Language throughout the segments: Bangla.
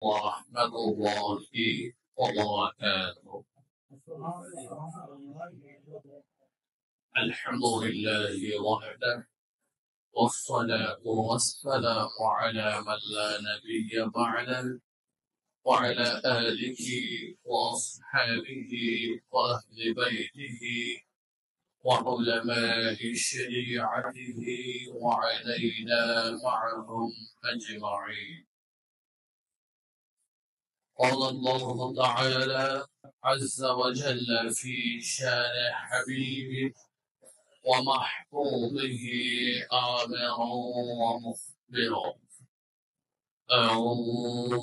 ورحمة الله وبركاته. الحمد لله وحده، والصلاة والسلام على من لا نبي بعده، وعلى آله وأصحابه وأهل بيته وعلماء شريعته وعلينا معهم أجمعين. قال الله تعالى عز وجل في شان حبيبه ومحبوبه آمرا ومخبرا: أعوذ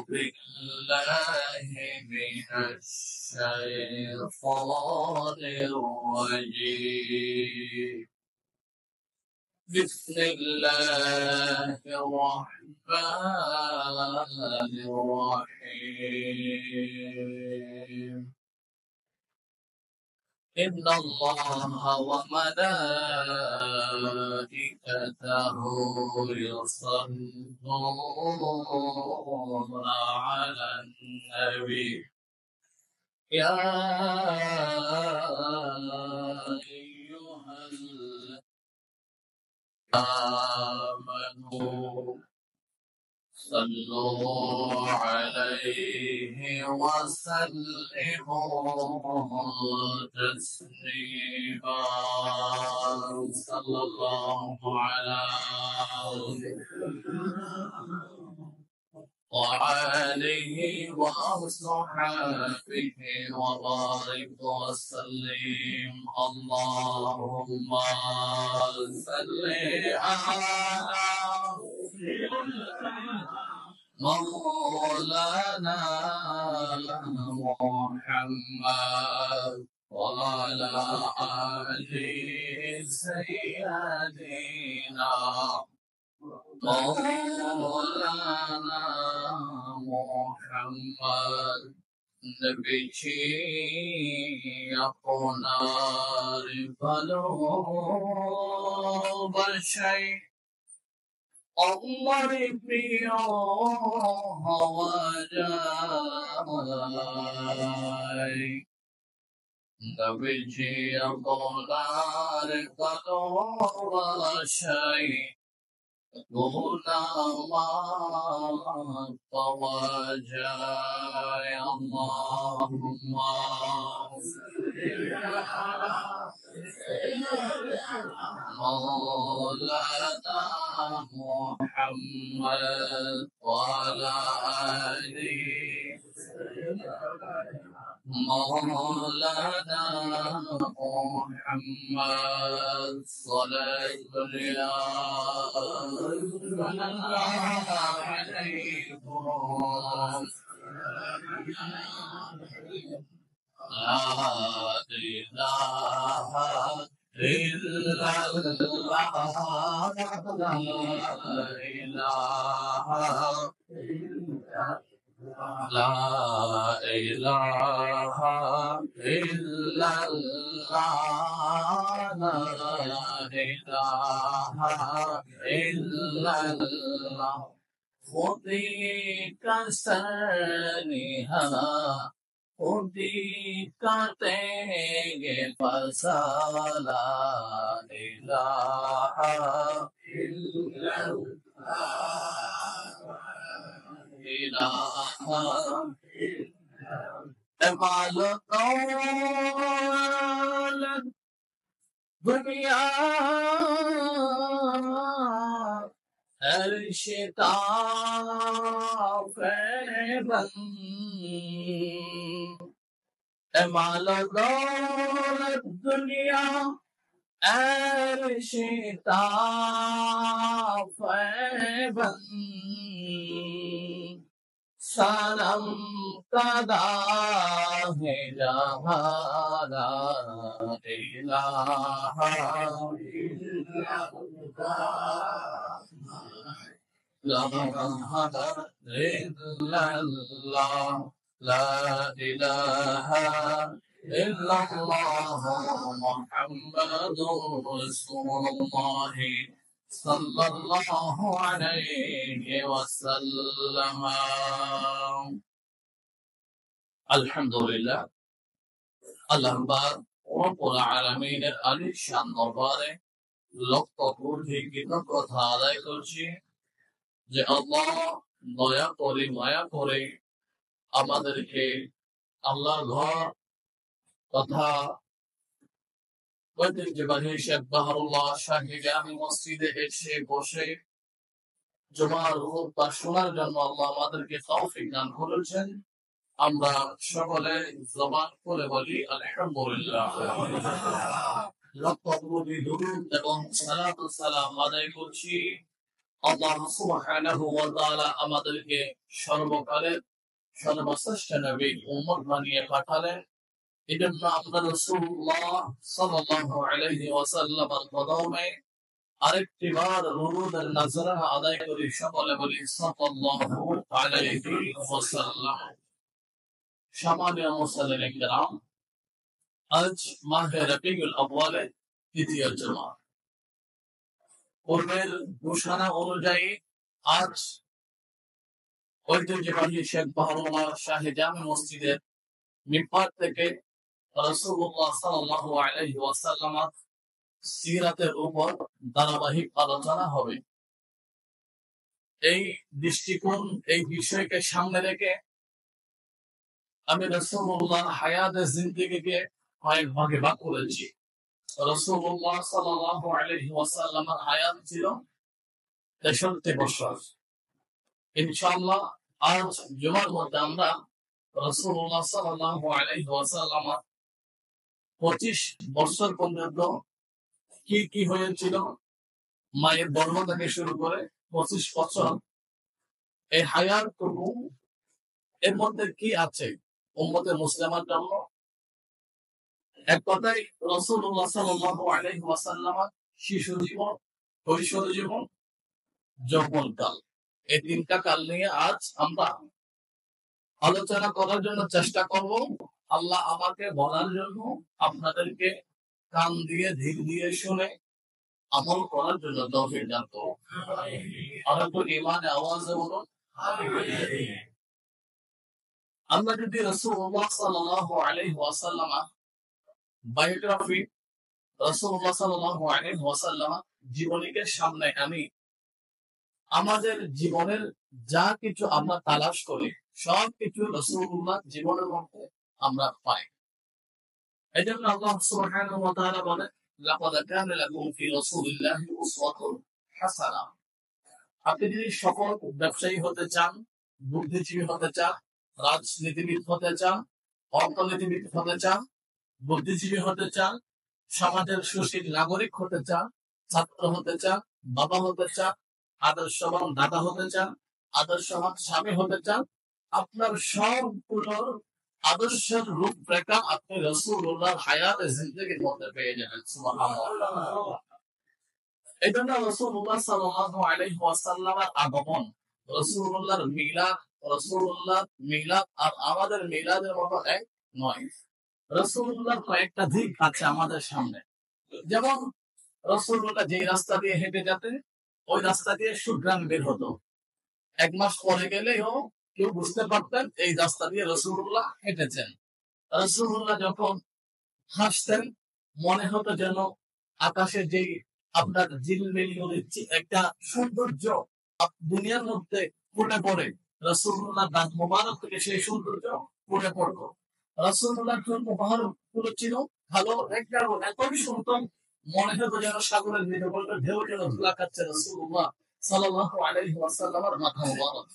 بالله من الشيطان الرجيم. بسم الله الرحمن الرحيم. إن الله وملائكته يصلون على النبي يا أيها الذين آمنوا صلوا عليه وسلموا تسليما. صلى الله على وآله وصحبه وبارك وسلم. اللهم صل على مولانا محمد وعلى آل سيدنا مولانا محمد. نبيجي अपना फलो बरसाई আমার প্রিয় হওয়া যায়। নবীজি আপনার ভালোবাসায় গুনাহ পাওয়া যায়। আল্লাহুম্মা مولانا محمد وعلى آله مولانا محمد صلاة عليكم لا إله إلا الله لا إله لا إله إلا الله لا إله إلا الله خذي كسرها خودی काटेंगे फसाला इलाहा इलाहा माल दौलत दुनिया हर शिताब माल दौलत दुनिया शिताब सनम कदा है जहाना इलाहा لا إله إلا الله محمد رسول الله সাল্লাল্লাহু আলাইহি ওয়াসাল্লাম। আলহামদুলিল্লাহ, আল্লাহ পাক রব্বুল আলামিনের আলিশান দরবারে লক্ষ কোটি কৃতজ্ঞতা আদায় করছি যে আল্লাহ দয়া করে মায়া করে আমাদেরকে আল্লাহর ঘর তথা ঐতিহ্যবাহী শেখ বাহারুল্লাহ শাহী জামি মসজিদে এসে বসে জুমার খুতবা শোনার জন্য আল্লাহ আমাদেরকে তৌফিক দান করেছেন। আমরা সকলে জবান করে বলি আলহামদুলিল্লাহ। লক্ষ কোটি দুরূদ এবং সালাত ও সালাম আদায় করছি আল্লাহ সুবহানাহু ওয়া তাআলা আমাদেরকে সর্বকালের সর্বশ্রেষ্ঠ নবী উম্মত বানিয়ে পাঠালেন। এজন্য আমরা রাসূলুল্লাহ সাল্লাল্লাহু আলাইহি ওয়াসাল্লামের কদমে আরেকটি বার রুরুদের নাজরানা আদায় করি, সকলে বলি সাল্লাল্লাহু আলাইহি ওয়াসাল্লাম। সম্মানীয় মুসলিম কিরাম, আজ মাহে রবিউল আউয়ালের তৃতীয় জুমা। পূর্বের ঘোষণা অনুযায়ী আজ ঐতিহ্যবাহী শেখ বাহারুল্লাহ শাহী জামি মসজিদের মিম্বার থেকে রাসূলুল্লাহ সাল্লাল্লাহু আলাইহি ওয়াসাল্লামের সিরাতের উপর ধারাবাহিক আলোচনা হবে। এই দৃষ্টিকোণ, এই বিষয়কে সামনে রেখে আমি রাসূলুল্লাহ হায়াতে জিন্দেগিকে কয়েক ভাগে ভাগ করেছি। রাসূলুল্লাহ সাল্লাল্লাহু আলাইহি ওয়াসাল্লামের হায়াত ছিল 63 বছর। ইনশাআল্লাহ আজ জুমার মধ্যে আমরা রাসূলুল্লাহ সাল্লাল্লাহু আলাইহি ওয়াসাল্লামের 25 বছর পর্যন্ত কি কি হয়েছিল, মায়ের গর্ভ থেকে শুরু করে 25 বছর এই হায়াতটুকু, এর মধ্যে কি আছে উম্মতে মুসলিমার জন্য। এক কথায় রাসূলুল্লাহ সাল্লাল্লাহু আলাইহি ওয়াসাল্লামের শিশু জীবন, কৈশোর জীবন, যৌবনকাল, এই তিনটা কাল নিয়ে আজ আমরা আলোচনা করার জন্য চেষ্টা করব। আল্লাহ আমাকে বলার জন্য, আপনাদেরকে কান দিয়ে ধীর দিয়ে শুনে আমল করার জন্য তৌফিক দান করুন। আর একটু ঈমানে আওয়াজে বলুন আমিন। আমরা যদি রাসূলুল্লাহ সাল্লাল্লাহু আলাইহি ওয়াসাল্লাম বায়োগ্রাফি, রাসূলুল্লাহ সাল্লাল্লাহু আলাইহি ওয়াসাল্লাম জীবনীকে সামনে আনি, আমাদের জীবনের যা কিছু আমরা তালাশ করি সব কিছু রাসূলুল্লাহ জীবনের মধ্যে আমরা পাই। এজন্য আল্লাহ সুবহানাহু ওয়া তাআলা বলেন, লাকাদ কানা লাকুম ফি রাসূলিল্লাহি উসওয়াতুন হাসানাহ। আপনি যদি সফল ব্যবসায়ী হতে চান, বুদ্ধিজীবী হতে চান, রাজনীতিবিদ হতে চান, অর্থনীতিবিদ হতে চান, বুদ্ধিজীবী হতে চান, সমাজের সুশীল নাগরিক হতে চান, ছাত্র হতে চান, বাবা হতে চান, আদর্শবান দাদা হতে চান, আদর্শবান স্বামী হতে চান, আপনার সবগুলোর আদর্শের রূপরেখা আপনি রাসূলুল্লাহর হায়াতে জিন্দেগির মধ্যে পেয়ে যাবেন। সুবহানাল্লাহ। এই জন্য রাসূলুল্লাহ সাল্লাল্লাহু আলাইহি ওয়াসাল্লামের আগমন, রাসূলুল্লাহর মিলাদ, রাসূলুল্লাহ মিলাদ আর আমাদের মিলাদের মতো এক নয়। রাসূলুল্লাহর কয়েকটা দিক আছে আমাদের সামনে। যেমন রাসূলুল্লাহ যে রাস্তা দিয়ে হেঁটে যেতেন, ওই রাস্তা দিয়ে সুঘ্রাণ বের হতো। এক মাস পরে গেলেও কেউ বুঝতে পারতেন এই রাস্তা দিয়ে রাসূলুল্লাহ হেঁটেছেন। রাসূলুল্লাহ যখন হাসতেন, মনে হতো যেন আকাশে যেই আপনার ঝিলমিল একটা সৌন্দর্য দুনিয়ার মধ্যে ফুটে পড়ে, রাসূলুল্লাহ দাঁত মোবারক থেকে সেই সৌন্দর্য ফুটে পড়তো। রাসূলুল্লাহ মোবারক গুলো ছিল ভালো একটা এতই সুন্দর, মনে হতো যেন সাগরের ঢেউ যেন ধুলা খাচ্ছে রাসূলুল্লাহ সাল্লাল্লাহু আলাইহি ওয়াসাল্লামের মাথা মোবারক।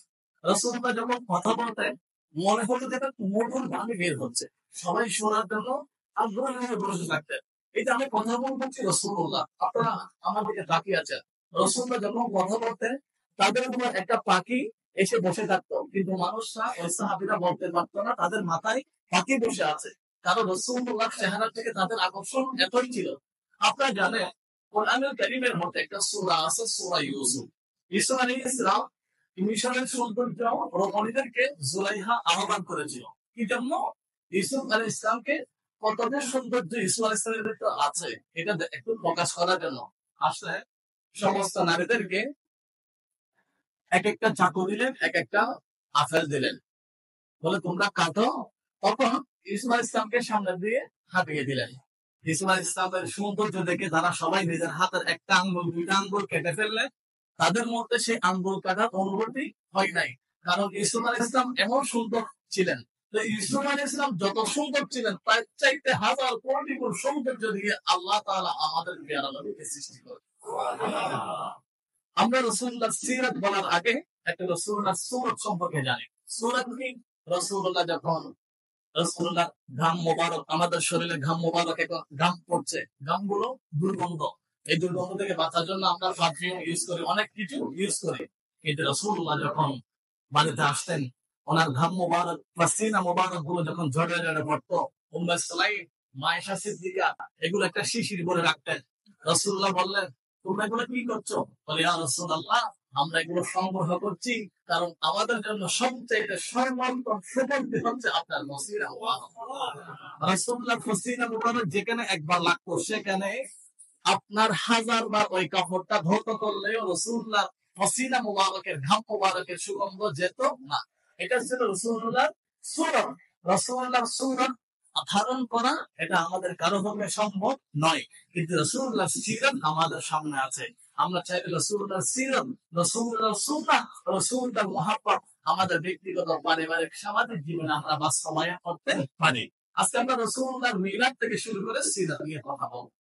রাসূলুল্লাহ যখন কথা বলতেন, মনে হতো যেন মধুর গান বের হচ্ছে, সবাই শোনার জন্য আগ্রহী হয়ে বসে থাকতেন। এই যে আমি কথা বলছি রাসূলুল্লাহ, আপনারা আমার দিকে তাকিয়ে আছেন। রাসূলুল্লাহ যখন কথা বলতেন, তাদের উপর একটা পাখি এসে বসে থাকতো, কিন্তু মানুষরা ওই সাহাবীরা বলতে পারতো না তাদের মাথায় পাখি বসে আছে, কারণ রাসূলুল্লাহ চেহারা থেকে তাদের আকর্ষণ এতই ছিল। আপনারা জানেন কোরআনুল কারীমের মধ্যে একটা সূরা আছে, সূরা ইউসুফ। ঈসা আলাইহিস সালাম মিশরের সৌন্দর্য রমণীদেরকে জুলাইহা আহ্বান করেছিল কি জন্য? ইউসুফ আলাইহিস সালামকে কতটা সৌন্দর্য ইউসুফ আলাইহিস সালামের ভিতরে আছে এটা একটু প্রকাশ করার জন্য। আসলে সমস্ত নারীদেরকে এক একটা চাকু দিলেন, এক একটা আপেল দিলেন, বলে তোমরা কাটো। তখন ইসমাইল ইসলামকে সামনে দিয়ে হাঁটিয়ে দিলেন। ইসমাইল ইসলামের সৌন্দর্য দেখে যারা সবাই নিজের হাতের একটা আঙ্গুল দুইটা আঙ্গুল কেটে ফেললেন, তাদের মধ্যে সেই আঙ্গুল কাটার অনুভূতি হয় নাই, কারণ ইসমাইল ইসলাম এমন সুন্দর ছিলেন। তো ইসমাইল ইসলাম যত সুন্দর ছিলেন তার চাইতে হাজার কোটি গুণ সৌন্দর্য দিয়ে আল্লাহ তাআলা আমাদের পেয়ারা নবীকে সৃষ্টি করেন। আমরা রাসূলুল্লাহর সিরাত বলার আগে একটা রাসূলুল্লাহর সূরত সম্পর্কে জানি। সূরত কি? রাসূলুল্লাহ যখন রাসূলুল্লাহ ঘাম মোবারক, আমাদের শরীরে ঘাম মোবারক এখন ঘাম পড়ছে, ঘামগুলো দুর্গন্ধ, এই দুর্গন্ধ থেকে বাঁচার জন্য আমরা পারফিউম ইউজ করি, অনেক কিছু ইউজ করি। কিন্তু রাসূলুল্লাহ যখন বাড়িতে আসতেন, ওনার ঘাম মোবারক, পাসিনা মোবারক গুলো যখন ঝরে ঝরে পড়তো, উম্মে সুলাইম, মায়েশা সিদ্দিকা এগুলো একটা শিশির ভরে রাখতেন। রাসূলুল্লাহ বললেন, তোমরা এগুলো কি করছো? বলে, ইয়া রাসূলুল্লাহ, আমরা এগুলো সংগ্রহ করছি, কারণ আমাদের জন্য সবচেয়ে সর্বোত্তম সুগন্ধি হচ্ছে আপনার মসিরা মুবারক। রাসূলুল্লাহ মসিরা মুবারক যেখানে একবার লাগতো, সেখানে আপনার হাজার বার ওই কাপড়টা ধৌত করলেও রাসূলুল্লাহ মসিরা মুবারকের ঘাম মুবারকের সুগন্ধ যেত না। এটা ছিল রাসূলুল্লাহর সুন্নাত। রাসূলুল্লাহর সুন্নাত ধারণ করা এটা আমাদের কারো পক্ষে সম্ভব নয়, কিন্তু রাসূলুল্লাহর সিরাত আমাদের সামনে আছে। আমরা চাই রাসূলুল্লাহর সিরাত, রাসূলুল্লাহর সুন্নাহ, রাসূলুল্লাহর মুহাব্বত আমাদের ব্যক্তিগত, পারিবারিক, সামাজিক জীবনে আমরা বাস্তবায়ন করতে পারি। আজকে আমরা রাসূলুল্লাহর মিলাদ থেকে শুরু করে সিরাত নিয়ে কথা বলব।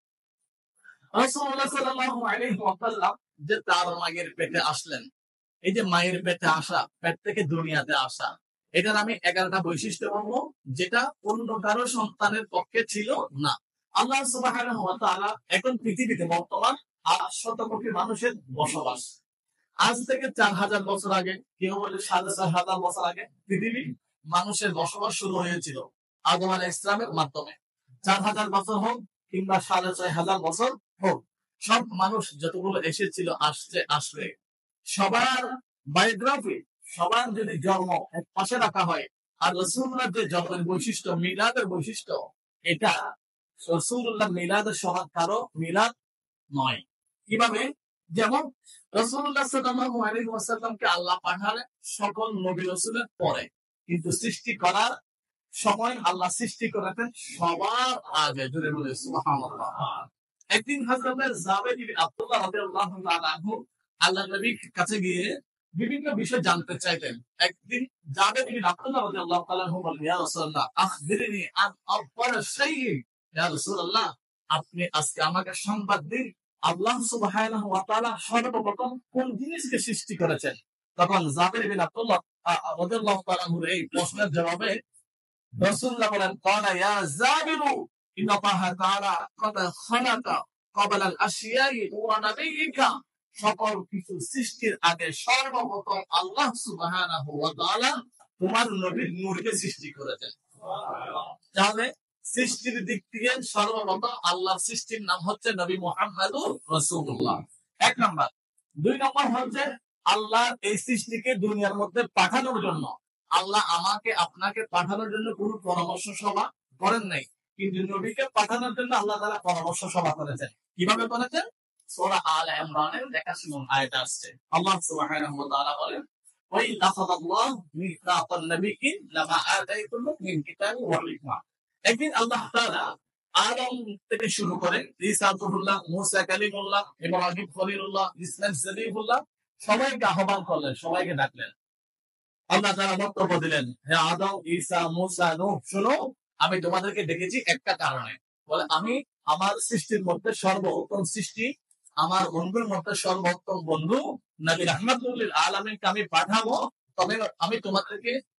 রাসূলুল্লাহ সাল্লাল্লাহু আলাইহি ওয়াসাল্লাম যে তার মায়ের পেটে আসলেন, এই যে মায়ের পেটে আসা, পেট থেকে দুনিয়াতে আসা, এটার আমি 11টা বৈশিষ্ট্য বলবো, যেটা অন্য কারো সন্তানের পক্ষে ছিল না। আল্লাহ সুবহানাহু ওয়া তাআলা এখন পৃথিবীতে বর্তমান 800 কোটি মানুষের বসবাস। আজ থেকে 4000 বছর আগে, কেউ বলে 4500 বছর আগে পৃথিবী মানুষের বসবাস শুরু হয়েছিল আদম আলাইহিস সালামের মাধ্যমে। 4000 বছর হোক কিংবা 6500 বছর হোক, সব মানুষ যতগুলো এসেছিল, আসছে, আসবে, সবার বায়োগ্রাফি, সবার যদি জন্ম এক পাশে রাখা হয়, আর রাসূলুল্লাহর যে জন্মের বৈশিষ্ট্য, মিলাদের বৈশিষ্ট্য, এটা রাসূলুল্লাহ মিলাদের সমান কারো মিলাদ নয়। কিভাবে? যেমন রাসূলুল্লাহ সাল্লাল্লাহু আলাইহি ওয়াসাল্লামকে আল্লাহ পাঠালেন সকল নবী রাসূলের পরে, কিন্তু সৃষ্টি করার সময় আল্লাহ সৃষ্টি করেছেন সবার আগে। জুড়ে বলে সুবহানাল্লাহ। একদিন হযরত জাবের ইবনে আব্দুল্লাহ রাদিয়াল্লাহু তাআলা আনহু আল্লাহর নবীর কাছে গিয়ে বিভিন্ন বিষয় জানতে চাইতেন। একদিন জাবের ইবনে আব্দুল্লাহ রাদিয়াল্লাহু তাআলা আনহু বলেন, ইয়া রাসূলুল্লাহ, আখবিরনি আন আফদাল শাইইন। ইয়া রাসূলুল্লাহ, আপনি আজকে আমাকে সংবাদ দিন, আল্লাহ সুবহানাহু ওয়া তাআলা সর্বপ্রথম কোন জিনিসকে সৃষ্টি করেছেন? তখন জাবের ইবনে আব্দুল্লাহ রাদিয়াল্লাহু তাআলা আনহুর এই প্রশ্নের জবাবে রাসূলুল্লাহ বলেন, ক্বালা ইয়া জাবিরু ইন্নাল্লাহ তাআলা ক্বাদ খালাকা ক্বাবলা আল-আশিয়াই ওয়া নাবিয়্যিকা। সকল কিছু সৃষ্টির আগে সর্বপ্রথম আল্লাহ সুবহানাহু ওয়া তাআলা তোমার নবী নূরকে সৃষ্টি করেছেন। তাহলে সৃষ্টির দিক থেকে সর্বপ্রথম আল্লাহর সৃষ্টির নাম হচ্ছে নবী মুহাম্মদুর রাসূলুল্লাহ, এক নাম্বার। দুই নাম্বার হচ্ছে আল্লাহর এই সৃষ্টিকে দুনিয়ার মধ্যে পাঠানোর জন্য, আল্লাহ আমাকে আপনাকে পাঠানোর জন্য কোনো পরামর্শ সভা করেন নাই, কিন্তু নবীকে পাঠানোর জন্য আল্লাহ তাআলা পরামর্শ সভা করেছেন। কিভাবে করেছেন? সূরা আলে ইমরানের 81 আয়াত আসছে, আল্লাহ সুবহানাহু ওয়া তাআলা বলেন, ওয়া ইয আখাযাল্লাহু মিসাকান নাবিয়্যিন লামা আতাইতুম মিন কিতাবিন ওয়া হিকমা। একদিন আল্লাহ তাআলা আদম থেকে শুরু করে ঈসা রূহুল্লাহ, মূসা কালিমুল্লাহ, ইব্রাহিম খলিলুল্লাহ, ইসমাঈল সবিহুল্লাহ সবাইকে আহ্বান করলেন, সবাইকে ডাকলেন। আল্লাহ তাআলা বক্তব্য দিলেন, হে আদম, ঈসা, মূসা, নূহ, শোনো, আমি তোমাদেরকে ডেকেছি একটা কারণে। বলে, আমি আমার সৃষ্টির মধ্যে সর্বোত্তম সৃষ্টি, আমার বন্ধুর মধ্যে সর্বোত্তম বন্ধু নবী রাহমাতুল লিল আলামিনকে আমি পাঠাবো, তবে আমি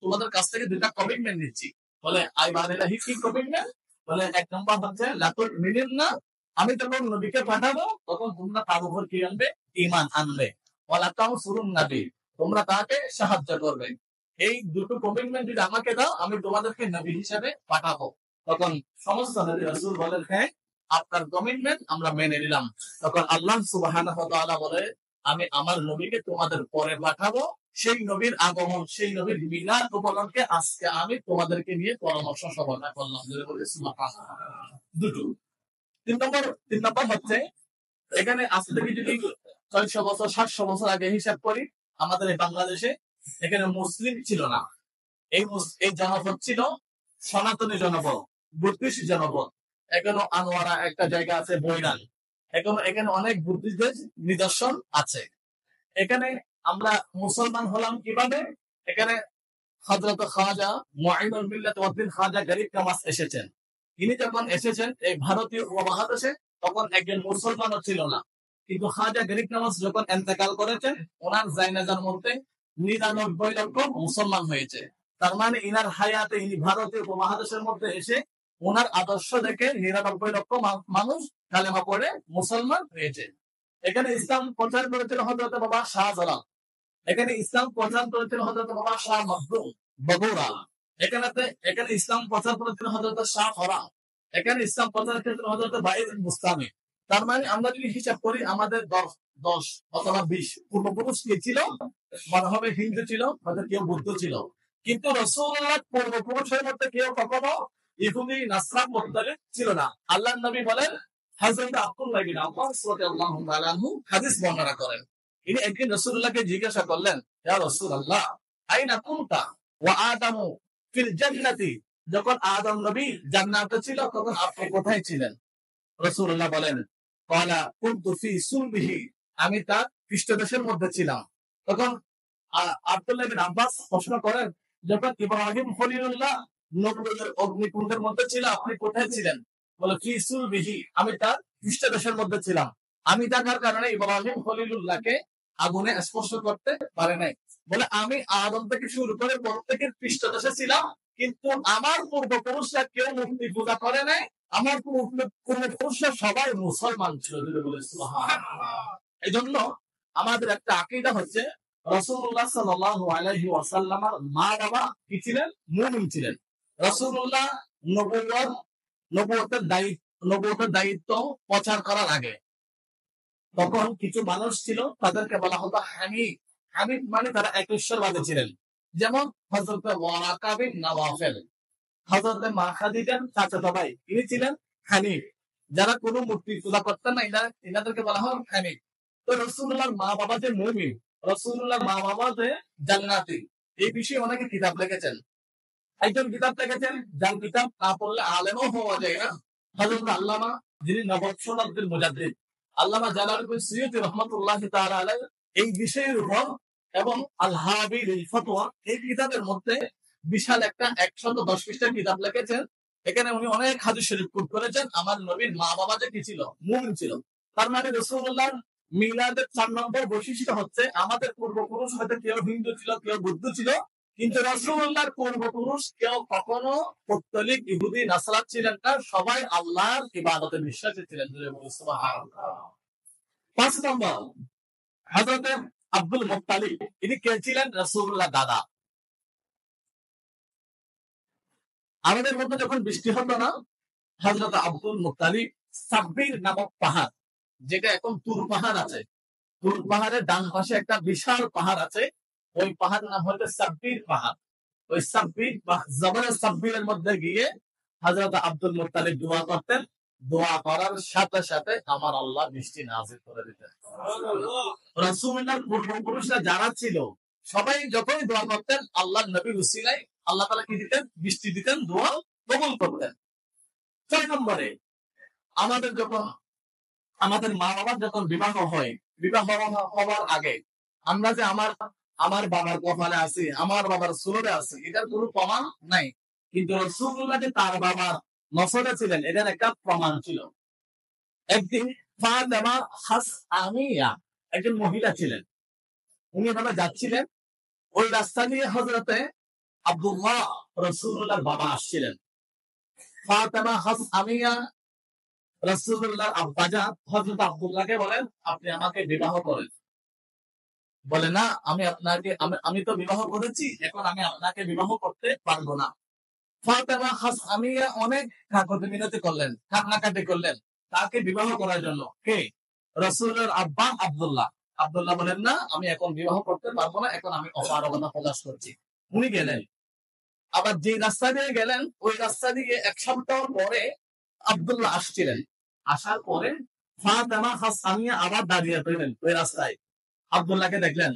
তোমাদের কাছ থেকে দুটা কমিটমেন্ট নিচ্ছি। বলে, আই বানিল্লাহি, কি কমিটমেন্ট? বলে, এক নম্বর হচ্ছে লাতুল মিনিনা, আমি তোমার নবীকে পাঠাবো, তখন তোমরা তার উপর কি আনবে? ঈমান আনবে। ওয়ালা তানসুরুন নবী, তোমরা তাকে সাহায্য করবে। এই দুটো কমিটমেন্ট যদি আমাকে দাও, আমি তোমাদেরকে নবী হিসেবে পাঠাবো। তখন সমস্ত নবী রাসূল বলেন, হ্যাঁ, আপনার কমিটমেন্ট আমরা মেনে নিলাম। তখন আল্লাহ সুবহানাহু ওয়া তাআলা বলে, আমি আমার নবীকে তোমাদের পরে পাঠাবো, সেই নবীর আগমন, সেই নবীর মিলাদ উপলক্ষে আজকে আমি তোমাদেরকে নিয়ে পরামর্শ সভা করলাম। দুটো। তিন নম্বর হচ্ছে, এখানে আজ থেকে যদি 600 বছর 700 বছর আগে হিসাব করি, আমাদের এই বাংলাদেশে এখানে মুসলিম ছিল না। এই জনপদ ছিল সনাতনী জনপদ, বুদ্ধিস্ট জনপদ। এখনো আনোয়ারা একটা জায়গা আছে, বৈরান। এখানে অনেক বুদ্ধিস্টদের নিদর্শন আছে। এখানে আমরা মুসলমান হলাম কিভাবে? এখানে হযরত খাজা মুঈনুল মিল্লাত ওয়াদ্দিন খাজা গরীব নওয়াজ এসেছেন। ইনি যখন এসেছেন এই ভারতীয় উপমহাদেশে, তখন একজন মুসলমানও ছিল না। কিন্তু খাজা গরীব নওয়াজ যখন ইন্তেকাল করেছেন, ওনার জানাজার মধ্যে 99 লক্ষ মুসলমান হয়েছে। তার মানে ইনার হায়াতে ইনি ভারতীয় উপমহাদেশের মধ্যে এসে ওনার আদর্শ দেখে 99 লক্ষ মানুষ কালেমা পড়ে মুসলমান হয়েছে। এখানে ইসলাম প্রচার করেছিল হযরত বাবা শাহজালাল। এখানে ইসলাম প্রচার করেছিল হযরত বাবা শাহ মখদুম বগুড়া। এখানে ইসলাম প্রচার করেছিল হযরত শাহ ফরাহ। এখানে ইসলাম প্রচার করেছিল হযরত বাইর মুস্তামি। তার মানে আমরা যদি হিসাব করি, আমাদের 10 অথবা 20 পূর্বপুরুষ কে ছিল? মনে হবে হিন্দু ছিল, হয়তো কেউ বৌদ্ধ ছিল। কিন্তু রাসূলুল্লাহ পূর্বপুরুষের মধ্যে কেউ কখনো ইহুদি নাসরান মুত্তালি ছিল না। আল্লাহর নবী বলেন, হযরত আব্দুল্লাহ বিন আব্বাস রাদিয়াল্লাহু তাআলা আনহু হাদিস বর্ণনা করেন। ইনি একদিন রাসূলুল্লাহকে জিজ্ঞাসা করলেন, ইয়া রাসূলুল্লাহ, আইনা কুনতা ওয়া আদামু ফিল জান্নাতি? যখন আদম নবী জান্নাতে ছিল, তখন আপনি কোথায় ছিলেন? রাসূলুল্লাহ বলেন, ক্বালা কুনতু ফি সুলবিহি, আমি তার পৃষ্ঠদেশের মধ্যে ছিলাম। তখন আব্দুল্লাহ বিন আব্বাস প্রশ্ন করেন, যখন ইব্রাহিম খলিলুল্লাহ নবুয়তের অগ্নিকুণ্ডের মধ্যে ছিল, আপনি কোথায় ছিলেন? বলে, ফি সুলবিহি, আমি তার পৃষ্ঠদেশের মধ্যে ছিলাম। আমি থাকার কারণে ইব্রাহিম খলিলুল্লাহকে আগুনে স্পর্শ করতে পারে নাই। বলে, আমি আদম থেকে শুরু করে প্রত্যেকের পৃষ্ঠদেশে ছিলাম, কিন্তু আমার পূর্বপুরুষরা কেউ মূর্তি পূজা করে নাই। আমার পূর্বপুরুষরা সবাই মুসলমান ছিল। বলে সুবহানাল্লাহ। এই জন্য আমাদের একটা আকীদা হচ্ছে, রাসূলুল্লাহ সাল্লাল্লাহু আলাইহি ওয়াসাল্লামের মা বাবা কি ছিলেন? মুমিন ছিলেন। রাসূলুল্লাহ নবুয়তের দায়িত্ব প্রচার করার আগে তখন কিছু মানুষ ছিল, তাদেরকে বলা হতো হানিফ। হানিফ মানে তারা একশ্বরবাদী ছিলেন। যেমন হযরত ওয়ারাকা বিন নওফল, হযরত মা খাদিজার চাচাতো ভাই, ইনি ছিলেন হানিফ। যারা কোনো মূর্তি পূজা করতেন না, এনাদেরকে বলা হয় হানিফ। তো রাসূলুল্লাহর মা বাবা যে মুমিন, রাসূলুল্লাহর মা বাবা যে জান্নাতি, এই বিষয়ে অনেকে কিতাব লিখেছেন। একজন কিতাব লিখেছেন, যার কিতাব না পড়লে আলেমও হওয়া যায় না, হযরত আল্লামা, যিনি নবম শতাব্দীর মুজাদ্দিদ, আল্লামা জালালউদ্দিন সুয়ুতী রাহমাতুল্লাহি তাআলা আলাইহি, এই বিষয়ের উপর এবং আল হাবি লিল ফতোয়া, এই কিতাবের মধ্যে বিশাল একটা 110 পৃষ্ঠার কিতাব লিখেছেন। এখানে উনি অনেক হাদিস শরীফ কোট করেছেন। আমার নবীর মা বাবা যে কি ছিল? মুমিন ছিল। তার মানে রাসূলুল্লাহর মিলাদের 4 নম্বর বৈশিষ্ট্য হচ্ছে, আমাদের পূর্বপুরুষ হয়তো কেউ হিন্দু ছিল, কেউ বৌদ্ধ ছিল, কিন্তু রাসূলুল্লাহর পূর্বপুরুষ কেউ কখনো পৌত্তলিক ইহুদি নাসরাত ছিলেন না। সবাই আল্লাহর ইবাদতে বিশ্বাসী ছিলেন। সুবহানাল্লাহ। 5 নম্বর, হযরত আব্দুল মুত্তালিব, ইনি কে ছিলেন? রাসূলুল্লাহ দাদা। আমাদের মধ্যে যখন বৃষ্টি হতো না, হযরত আব্দুল মুত্তালিব সাব্বির নামক পাহাড়, যেটা এখন তুর পাহাড় আছে, তুর পাহাড়ের ডান পাশে একটা বিশাল পাহাড় আছে, ওই পাহাড় নাম হচ্ছে সাব্বির পাহাড়। ওই সাব্বির বা জবরের সাব্বিরের মধ্যে গিয়ে হযরত আব্দুল মুত্তালিব দোয়া করতেন। দোয়া করার সাথে সাথে আমার আল্লাহ বৃষ্টি নাযিল করে দিতেন। রাসূলুল্লাহর পূর্বপুরুষরা যারা ছিল, সবাই যখনই দোয়া করতেন, আল্লাহর নবীর উসিলায় আল্লাহ তাআলা কি দিতেন? বৃষ্টি দিতেন, দোয়া কবুল করতেন। 6 নম্বরে, আমাদের মা বাবার যখন বিবাহ হয়, বিবাহ হওয়ার আগে আমরা যে আমার বাবার কপালে আছি, আমার বাবার সুরতে আছি, এটার কোনো প্রমাণ নাই। কিন্তু রাসূলুল্লাহ যে তার বাবার নসরে ছিলেন, এটার একটা প্রমাণ ছিল। একদিন ফাতেমা হাসআমিয়া একজন মহিলা ছিলেন, উনি ওখানে যাচ্ছিলেন। ওই রাস্তা দিয়ে হযরতে আব্দুল্লাহ, রাসূলুল্লাহর বাবা আসছিলেন। ফাতেমা হাসআমিয়া রাসূলুল্লাহর আব্বাজান হযরত আব্দুল্লাহকে বলেন, আপনি আমাকে বিবাহ করেন। বলে, না, আমি তো বিবাহ করেছি, এখন আমি আপনাকে বিবাহ করতে পারবো না। ফাতেমা হাসআমিয়া অনেক কাকুতি মিনতি করলেন, কান্নাকাটি করলেন তাকে বিবাহ করার জন্য। কে? রাসূলের আব্বা আব্দুল্লাহ। আব্দুল্লাহ বলেন, না, আমি এখন বিবাহ করতে পারবো না, এখন আমি অপারগতা প্রকাশ করছি। উনি গেলেন। আবার যে রাস্তা দিয়ে গেলেন, ওই রাস্তা দিয়ে 1 সপ্তাহ পরে আব্দুল্লাহ আসছিলেন। আসার পরে ফাতেমা হাসানিয়া আবার দাঁড়িয়ে রইলেন ওই রাস্তায়। আব্দুল্লাহকে দেখলেন,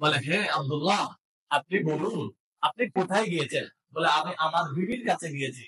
বলে হে আব্দুল্লাহ, আপনি বলুন আপনি কোথায় গিয়েছেন? বলে আমি আমার বিবির কাছে গিয়েছি।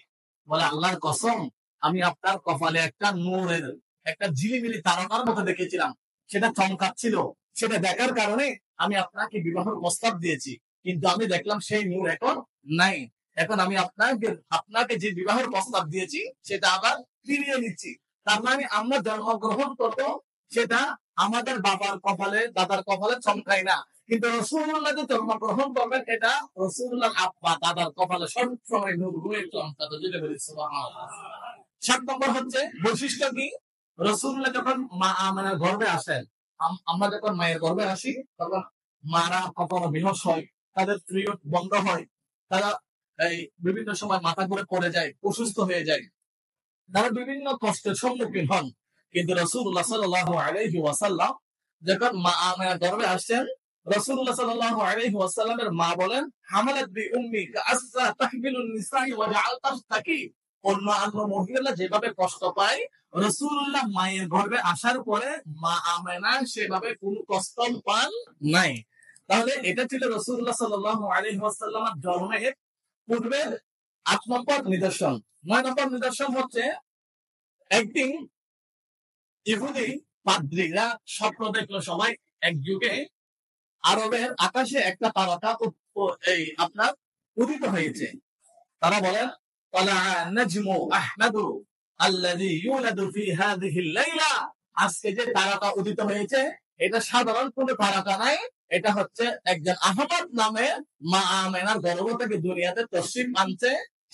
বলে আল্লাহর কসম, আমি আপনার কপালে একটা নূরের একটা ঝিলিমিলি তারকার মতো দেখেছিলাম, সেটা চমকাচ্ছিল। সেটা দেখার কারণে আমি আপনাকে বিবাহের প্রস্তাব দিয়েছি, কিন্তু আমি দেখলাম সেই নূর এখন নাই। এখন আমি আপনাকে আপনাকে যে বিবাহের প্রস্তাব দিয়েছি সেটা আবার ফিরিয়ে নিচ্ছি। তার মানে আমরা জন্মগ্রহণ করবো, সেটা আমাদের বাবার কপালে দাদার কপালে চমকায় না, কিন্তু রসুল্লাহ যে জন্মগ্রহণ করবেন এটা রসুল্লাহ আব্বা দাদার কপালে সবসময় নূর হয়ে চমকাতে। যদি বলি সুবহানাল্লাহ। 7 নম্বর হচ্ছে বৈশিষ্ট্য কি, রসুল্লাহ যখন মা আমেনার গর্ভে আসেন, আমরা যখন মায়ের গর্ভে আসি তখন মারা কখনো বেহোশ হয়, তাদের পিরিয়ড বন্ধ হয়, তারা এই বিভিন্ন সময় মাথা ঘুরে পড়ে যায়, অসুস্থ হয়ে যায়, তারা বিভিন্ন কষ্টের সম্মুখীন হন। কিন্তু রাসূলুল্লাহ সাল্লাল্লাহু আলাইহি ওয়াসাল্লাম যখন মা আমেনার গর্ভে আসছেন, রাসূলুল্লাহ সাল্লাল্লাহু আলাইহি ওয়াসাল্লামের মা বলেন, হামালাত বি উম্মি কাসা তাহমিলুন নিসাই ওয়া জাআলতাকি। অন্য মহিলা যেভাবে কষ্ট পায়, রাসূলুল্লাহ মায়ের গর্ভে আসার পরে মা আমেনা সেভাবে কোনো কষ্ট পান নাই। তাহলে এটা ছিল রাসূলুল্লাহ সাল্লাল্লাহু আলাইহি ওয়াসাল্লামের জন্মের পূর্বের 8 নম্বর নিদর্শন। 9 নম্বর নিদর্শন হচ্ছে, একদিন ইহুদি পাদ্রীরা স্বপ্ন দেখলো সবাই, এক যুগে আরবের আকাশে একটা তারকা এই আপনার উদিত হয়েছে। তারা বলেন, তালা নাজমু আহমাদু আল্লাযী ইউলাদু ফি হাযিহি লাইলা। আজকে যে তারকা উদিত হয়েছে এটা সাধারণ কোনো তারকা নাই, এটা হচ্ছে একজন আহমদ নামে মা আমেনার গর্ভ থেকে দুনিয়াতে তশরিফ আনছে।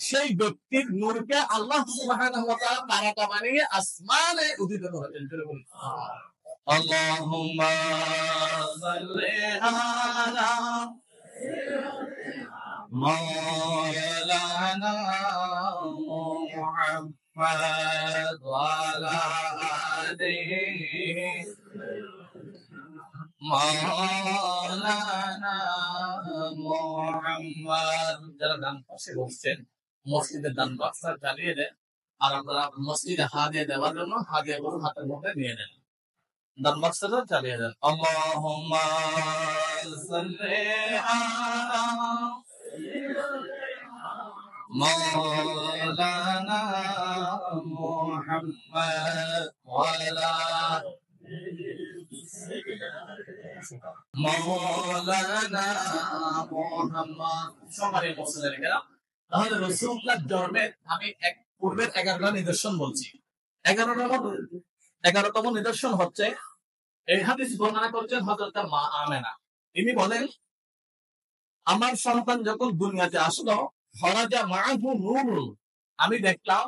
সেই ব্যক্তির নূরকে আল্লাহ সুবহানাহু ওয়া তাআলা তারকা বানিয়ে আসমানে উদিত করেছেন। আল্লাহুম্মা সাল্লি আলা মাওলানা মুহাম্মদ ওয়া আলা আলিহি মাওলানা মুহাম্মদ। যারা ডান পাশে বসছেন মসজিদের ডান পাশটা চালিয়ে দেন, আর আপনারা মসজিদে হাদিয়া দেওয়ার জন্য হাদিয়াগুলো হাতের মধ্যে নিয়ে নেন। ডান পাশটা চালিয়ে দেন। আল্লাহুম্মা সাল্লি আলা মাওলানা মুহাম্মদ ওয়া আলা মাওলানা মুহাম্মদ। সবাই মুসলিম কেন? তাহলে রাসূলুল্লাহর জন্মের আমি এক পূর্বের 11টা নিদর্শন বলছি। 11তম নিদর্শন হচ্ছে, এই হাদিস বর্ণনা করছেন হযরত মা আমেনা। তিনি বলেন, আমার সন্তান যখন দুনিয়াতে আসলো, খরাজা মাআহু নূর, আমি দেখলাম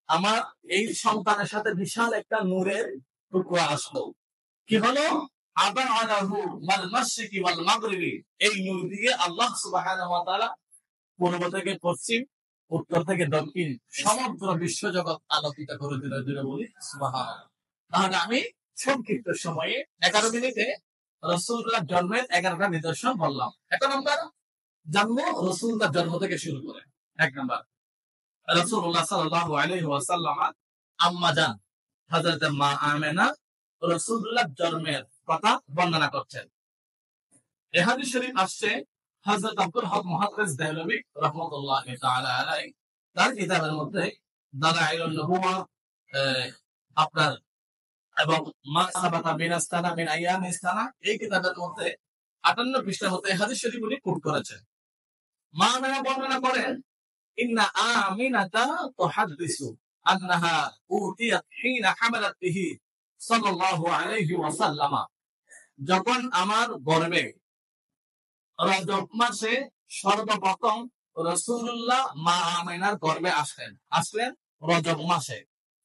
আমার এই সন্তানের সাথে বিশাল একটা নূরের টুকরা আসলো। কি হলো? আবাআলাহু মাল মাশরিকি ওয়াল মাগরিবি। এই নূর দিয়ে আল্লাহ সুবহানাহু ওয়া তাআলা পূর্ব থেকে পশ্চিম, উত্তর থেকে দক্ষিণ সমগ্র বিশ্বজগৎ আলোকিত করে দিল। দিল বলি সুবহানাল্লাহ। তাহলে আমি সংক্ষিপ্ত সময়ে 11 মিনিটে রাসূলুল্লাহ জন্মের 11টা নিদর্শন বললাম। 1 নম্বর, জন্ম রাসূলুল্লাহ জন্ম থেকে শুরু করে। 1 নম্বর, রাসূলুল্লাহ সাল্লাল্লাহু আলাইহি ওয়াসাল্লাম আম্মা জান হযরত মা আমেনা রাসূলুল্লাহ জন্মের কথা বর্ণনা করছেন। এই হাদিস শরীফ আসছে হযরত আব্দুল হক মুহাদ্দিস দেহলভী রাহমাতুল্লাহি তাআলা আলাইহি তার কিতাবের মধ্যে দালাইলুন নবুওয়া আপনার এবং মা সাবাতা বিনাস্তানা মিন আইয়ামিস্তানা, এই কিতাবের মধ্যে 58 পৃষ্ঠার মধ্যে এই হাদিস শরীফ উনি কোট করেছেন। মা আমেনা বর্ণনা করেন, ইন্না আমিনাতা তুহাদ্দিসু আন্নাহা উতিয়াত হিনা হামালাত বিহি সাল্লাল্লাহু আলাইহি ওয়াসাল্লাম। যখন আমার গর্ভে রজব মাসে সর্বপ্রথম রাসূলুল্লাহ মা আমেনার গর্ভে আসলেন রজব মাসে।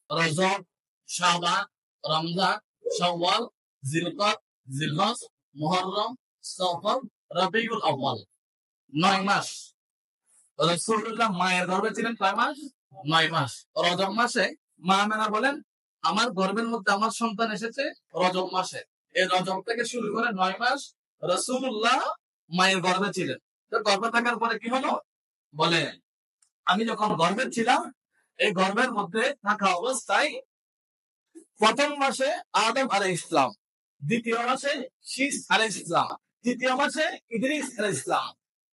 রজব, শাবান, রমজান, শাওয়াল, জিলকদ, জিলহজ, মুহররম, সফর, রবিউল আউয়াল, 9 মাস রাসূলুল্লাহ মায়ের গর্ভে ছিলেন। কয় মাস? 9 মাস। রজব মাসে মা আমেনা বলেন, আমার গর্ভের মধ্যে আমার সন্তান এসেছে রজব মাসে। এই রজব থেকে শুরু করে 9 মাস রাসূলুল্লাহ মায়ের গর্ভে ছিলেন। তো গর্ভে থাকার পরে কি হলো? বলে, আমি যখন গর্ভে ছিলাম, এই গর্ভের মধ্যে থাকা অবস্থায় প্রথম মাসে আদম আলাইহিস ইসলাম, দ্বিতীয় মাসে শীস আলাইহিস ইসলাম, তৃতীয় মাসে ইদ্রিস আলাইহিস ইসলাম,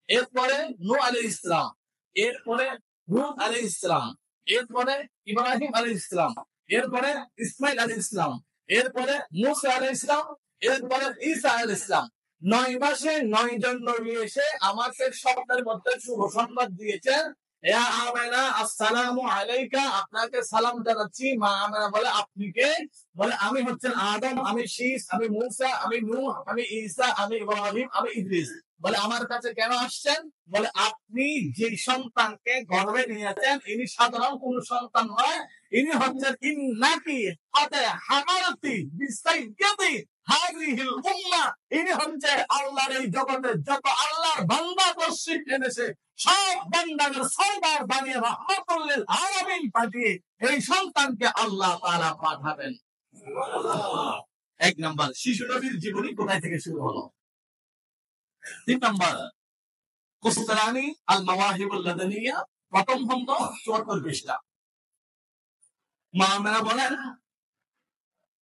এরপরে নূহ আলাইহিস ইসলাম, এরপরে হুদ আলাইহিস ইসলাম, এরপরে ইব্রাহিম আলাইহিস ইসলাম, এরপরে ইসমাইল আলাইহিস ইসলাম, এরপরে মূসা আলাইহিস ইসলাম, এরপরে ঈসা আলাইহিস ইসলাম। 9 মাসে 9 জন নবী এসে আমাকে সপ্তাহের মধ্যে শুভ সংবাদ দিয়েছেন, ইয়া আমেনা আসসালামু আলাইকা, আপনাকে সালাম জানাচ্ছি। মা আমেনা বলে আপনি কে? বলে আমি হচ্ছেন আদম, আমি শীস, আমি মূসা, আমি নূহ, আমি ঈসা, আমি ইব্রাহিম, আমি ইদ্রিস। বলে আমার কাছে কেন আসছেন? বলে আপনি যে সন্তানকে গর্ভে নিয়েছেন ইনি সাধারণ কোন সন্তান নয়, ইনি হচ্ছেন ইন্নাকি হাতে হামারতি বিসাইয়্যিদি হাযিহিল উম্মাহ, ইনি হচ্ছে আল্লাহর এই জগতে যত আল্লাহর বান্দা তশরীফ এনেছে সব বান্দাদের সরদার বানিয়ে রাহমাতুল লিল আলামিন পাঠিয়ে এই সন্তানকে আল্লাহ তাআলা পাঠাবেন। এক নাম্বার, শিশু নবীর জীবনী কোথায় থেকে শুরু হলো? 3 নাম্বার, কুসতালানি আল মাওয়াহিবুল লাদানিয়া, প্রথম খণ্ড 74 পৃষ্ঠা। মা আমেনা বলেন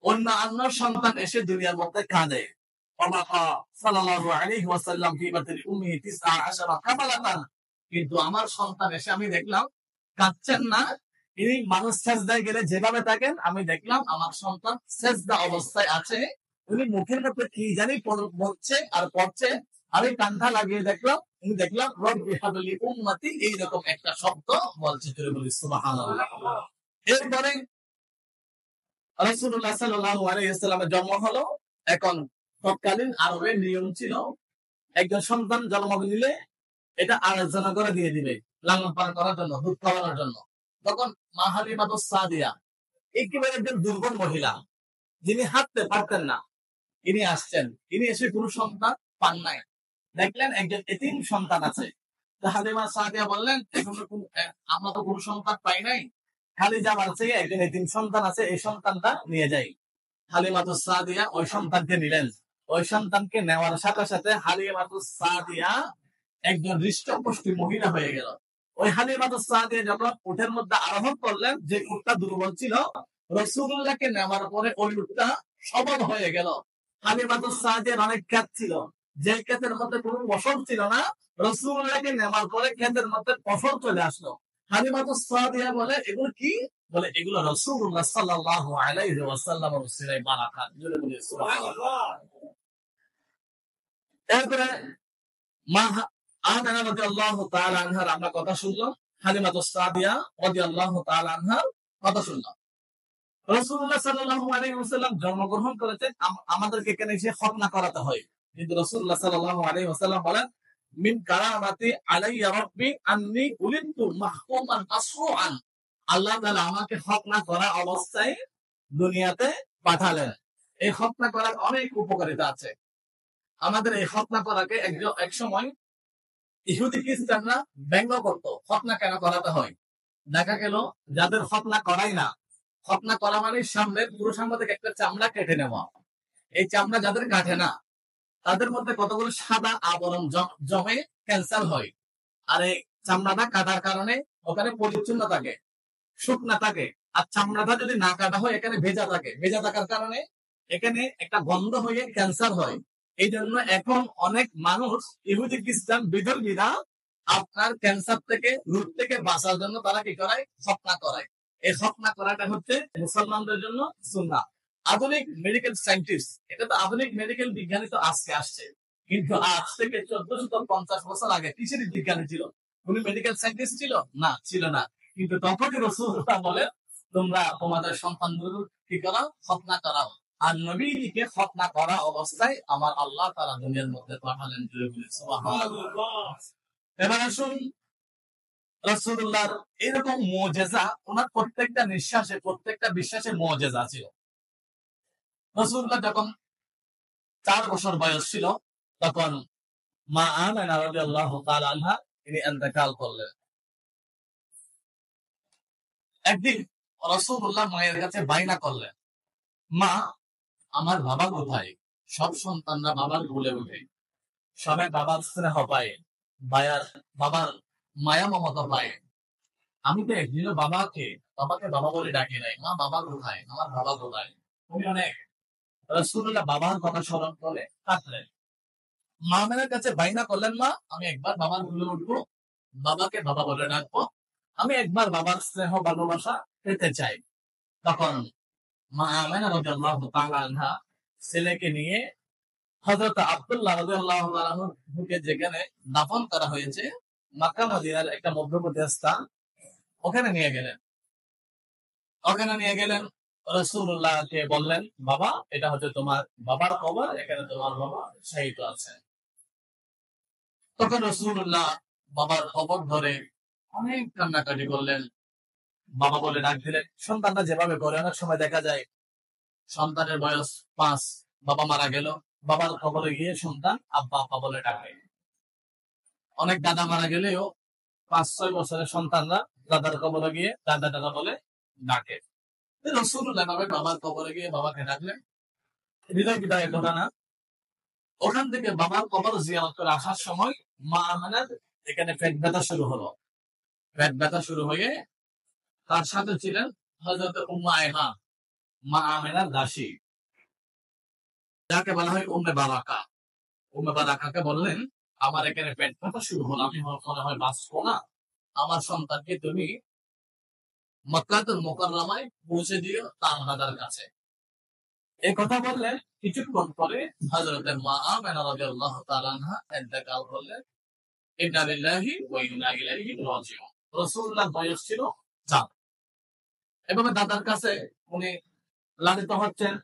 অন্য সন্তান এসে দুনিয়ার মধ্যে কাঁদে, সাল্লাল্লাহু আলাইহি ওয়াসাল্লাম ফি বাতিল উম্মি 19 কামালাতান, কিন্তু আমার সন্তান এসে আমি দেখলাম কাঁদছেন না। ইনি মানুষ সেজদায় গেলে যেভাবে থাকেন আমি দেখলাম আমার সন্তান সেজদা অবস্থায় আছে, উনি মুখের মধ্যে কি জানি বলছে আর পড়ছে, আমি কান্না লাগিয়ে দেখলাম, আমি দেখলাম রব্বি হাবলি উম্মতি, এইরকম একটা শব্দ বলছে। বলি সুবহানাল্লাহ। এরপরে রাসূলুল্লাহ সাল্লাল্লাহু আলাইহি ওয়াসাল্লামের জন্ম হলো। এখন তৎকালীন আরবের নিয়ম ছিল একজন সন্তান জন্ম নিলে এটা আরেকজনের করে দিয়ে দিবে লালন পালন করার জন্য, দুধ খাওয়ানোর জন্য। তখন মা হালিমাতুস সাদিয়া একেবারে একজন দুর্বল মহিলা, যিনি হাঁটতে পারতেন না, ইনি আসছেন। ইনি এসে কোনো সন্তান পান নাই, দেখলেন একজন এতিম সন্তান আছে। হালিমা সাদিয়া বললেন আমরা তো কোনো সন্তান পাই নাই, খালি যাবার থেকে একজন এতিম সন্তান আছে, এই সন্তানটা নিয়ে যাই। হালিমাতুস সাদিয়া ওই সন্তানকে নিলেন। ওই সন্তানকে নেওয়ার সাথে সাথে হালিমাতুস সাদিয়া একজন হৃষ্টপুষ্টি মহিলা হয়ে গেল। ওই হালিমাতুস সাদিয়া যখন উটের মধ্যে আরোহণ করলেন, যে উটটা দুর্বল ছিল, রাসূলুল্লাহকে নেওয়ার পরে ওই উটটা সবল হয়ে গেল। হালিমাতুস সাদিয়ার অনেক ক্ষেত ছিল, যে ক্ষেতের মধ্যে কোনো ফসল ছিল না, রাসূলুল্লাহকে নেওয়ার পরে ক্ষেতের মধ্যে ফসল চলে আসলো। হালিমাতুস সাদিয়া বলে এগুলো কি? বলে এগুলো রাসূলুল্লাহ সাল্লাল্লাহু আলাইহি ওয়াসাল্লামের উসিলায় বারাকাত। জোরে বলি সুবহানাল্লাহ। এরপরে মা আমেনা রাদিয়াল্লাহু তাআলা আনহার আমরা কথা শুনলাম, হালিমাতুস সাদিয়া রাদিয়াল্লাহু তাআলা আনহার কথা শুনলাম। রাসূলুল্লাহ সাল্লাল্লাহু আলাইহি ওয়াসাল্লাম জন্মগ্রহণ করেছেন, আমাদেরকে এখানে এসে খতনা করাতে হয়। কিন্তু রাসূলুল্লাহ সাল্লাল্লাহু আলাইহি ওয়াসাল্লাম বলেন মিন কারামাতি আলাইয়া রাব্বি আন্নী উলিদতু মাহকুমান মাসরুআন, আল্লাহ তাআলা আমাকে খতনা করা অবস্থায় দুনিয়াতে পাঠালেন। এই খতনা করার অনেক উপকারিতা আছে। আমাদের এই খতনা করাকে এক সময় ইহুদি খ্রিস্টানরা ব্যঙ্গ করতো, খতনা কেন করাতে হয়। দেখা গেল যাদের খতনা করাই না, খতনা করা মানে সামনের পুরো সামনে থেকে একটা চামড়া কেটে নেওয়া। এই চামড়া যাদের কাটে না তাদের মধ্যে কতগুলো সাদা আবরণ জমে ক্যান্সার হয়। আর এই চামড়াটা কাটার কারণে ওখানে পরিচ্ছন্ন থাকে, শুকনা থাকে। আর চামড়াটা যদি না কাটা হয় এখানে ভেজা থাকে, ভেজা থাকার কারণে এখানে একটা গন্ধ হয়ে ক্যান্সার হয়। এই জন্য এখন অনেক মানুষ ইহুদি খ্রিস্টান বিধর্মীরা আপনার ক্যান্সার থেকে রোগ থেকে বাঁচার জন্য তারা কি করায়? খতনা করায়। এই খতনা করাটা হচ্ছে মুসলমানদের জন্য সুন্নাহ। আধুনিক মেডিকেল সায়েন্টিস্ট, এটা তো আধুনিক মেডিকেল বিজ্ঞানী তো আজকে আসছে, কিন্তু আজ থেকে 1450 বছর আগে কিসের বিজ্ঞানী ছিল? উনি মেডিকেল সায়েন্টিস্ট ছিল না? ছিল না। কিন্তু তখনই রাসূলুল্লাহ বলেন তোমরা তোমাদের সন্তানগুলো কি করো? খতনা করাও। আর নবীকে খতনা করা অবস্থায় আমার আল্লাহ তাআলা দুনিয়ার মধ্যে পাঠালেন। সুবহানাল্লাহ। এবার আসুন রাসূলুল্লাহর এরকম মুজিজা, ওনার প্রত্যেকটা নিঃশ্বাসে প্রত্যেকটা বিশ্বাসে মুজিজা ছিল। রাসূলুল্লাহ যখন 4 বছর বয়স ছিল তখন মা আমেনা রাদিয়াল্লাহু তাআলা আনহা তিনি ইন্তেকাল করলেন। একদিন রাসূলুল্লাহ মায়ের কাছে বায়না করলেন, মা আমার বাবা কোথায়? সব সন্তানরা বাবার কোলে ওঠে, সবাই বাবার স্নেহ পায়, বাবার মায়া মমতা পায়, আমি তো একদিনও বাবাকে বাবা বলে ডাকি নাই। মা বাবা কোথায়, আমার বাবা কোথায়। উনি অনেক রাসূলুল্লাহ বাবার কথা স্মরণ করে থাকলেন। মা মেয়ের কাছে বাইনা করলেন, মা আমি একবার বাবার ভুলে উঠবো, বাবাকে বাবা বলে ডাকবো, আমি একবার বাবার স্নেহ ভালোবাসা পেতে চাই। তখন মা আমেনা রাদিয়াল্লাহু তাআলা আনহা ছেলেকে নিয়ে হযরত আব্দুল্লাহ রাদিয়াল্লাহু আনহুকে যেখানে দাফন করা হয়েছে মক্কা মদিনার একটা মধ্যবর্তী স্থান, ওখানে নিয়ে গেলেন। রাসূলুল্লাহকে বললেন, বাবা এটা হচ্ছে তোমার বাবার কবর, এখানে তোমার বাবা শায়িত আছে। তখন রাসূলুল্লাহ বাবার কবর ধরে অনেক কান্নাকাটি করলেন, বাবা বলে ডাক দিলেন। সন্তানরা যেভাবে করে, অনেক সময় দেখা যায় সন্তানের বয়স 5, বাবা মারা গেল, বাবার কবরে গিয়ে সন্তান আব্বা আব্বা বলে ডাকে। অনেক দাদা মারা গেলেও 5-6 বছরের সন্তানরা দাদার কবরে গিয়ে দাদা দাদা বলে ডাকে। রাসূলুল্লাহ বাবার কবরে গিয়ে বাবাকে ডাকলেন। হৃদয় বিদায় ঘটনা। ওখান থেকে বাবার কবর জিয়ারত করে আসার সময় মা আমেনার এখানে পেট ব্যথা শুরু হলো। পেট ব্যথা শুরু হয়ে তার সাথে ছিলেন হযরত উম্মে আয়মা, মা আমেনার দাসী, যাকে বলা হয় উম্মে বারাকা। উম্মে বারাকাকে বললেন, আমার এখানে পেট ব্যথা শুরু হলো, আমি মনে হয় বাঁচবো না, আমার সন্তানকে তুমি মক্কাতুল মুকাররমায় পৌঁছে দিও তার দাদার কাছে। এই কথা বললেন। কিছুক্ষণ পরে হযরত মা আমেনা রাদিয়াল্লাহু তাআলা আনহা ইন্তেকাল করলেন। ইন্না লিল্লাহি ওয়া ইন্না ইলাইহি রাজিউন। রাসূলুল্লাহ বয়স ছিল 4। এভাবে দাদার কাছে উনি লালিত হচ্ছেন।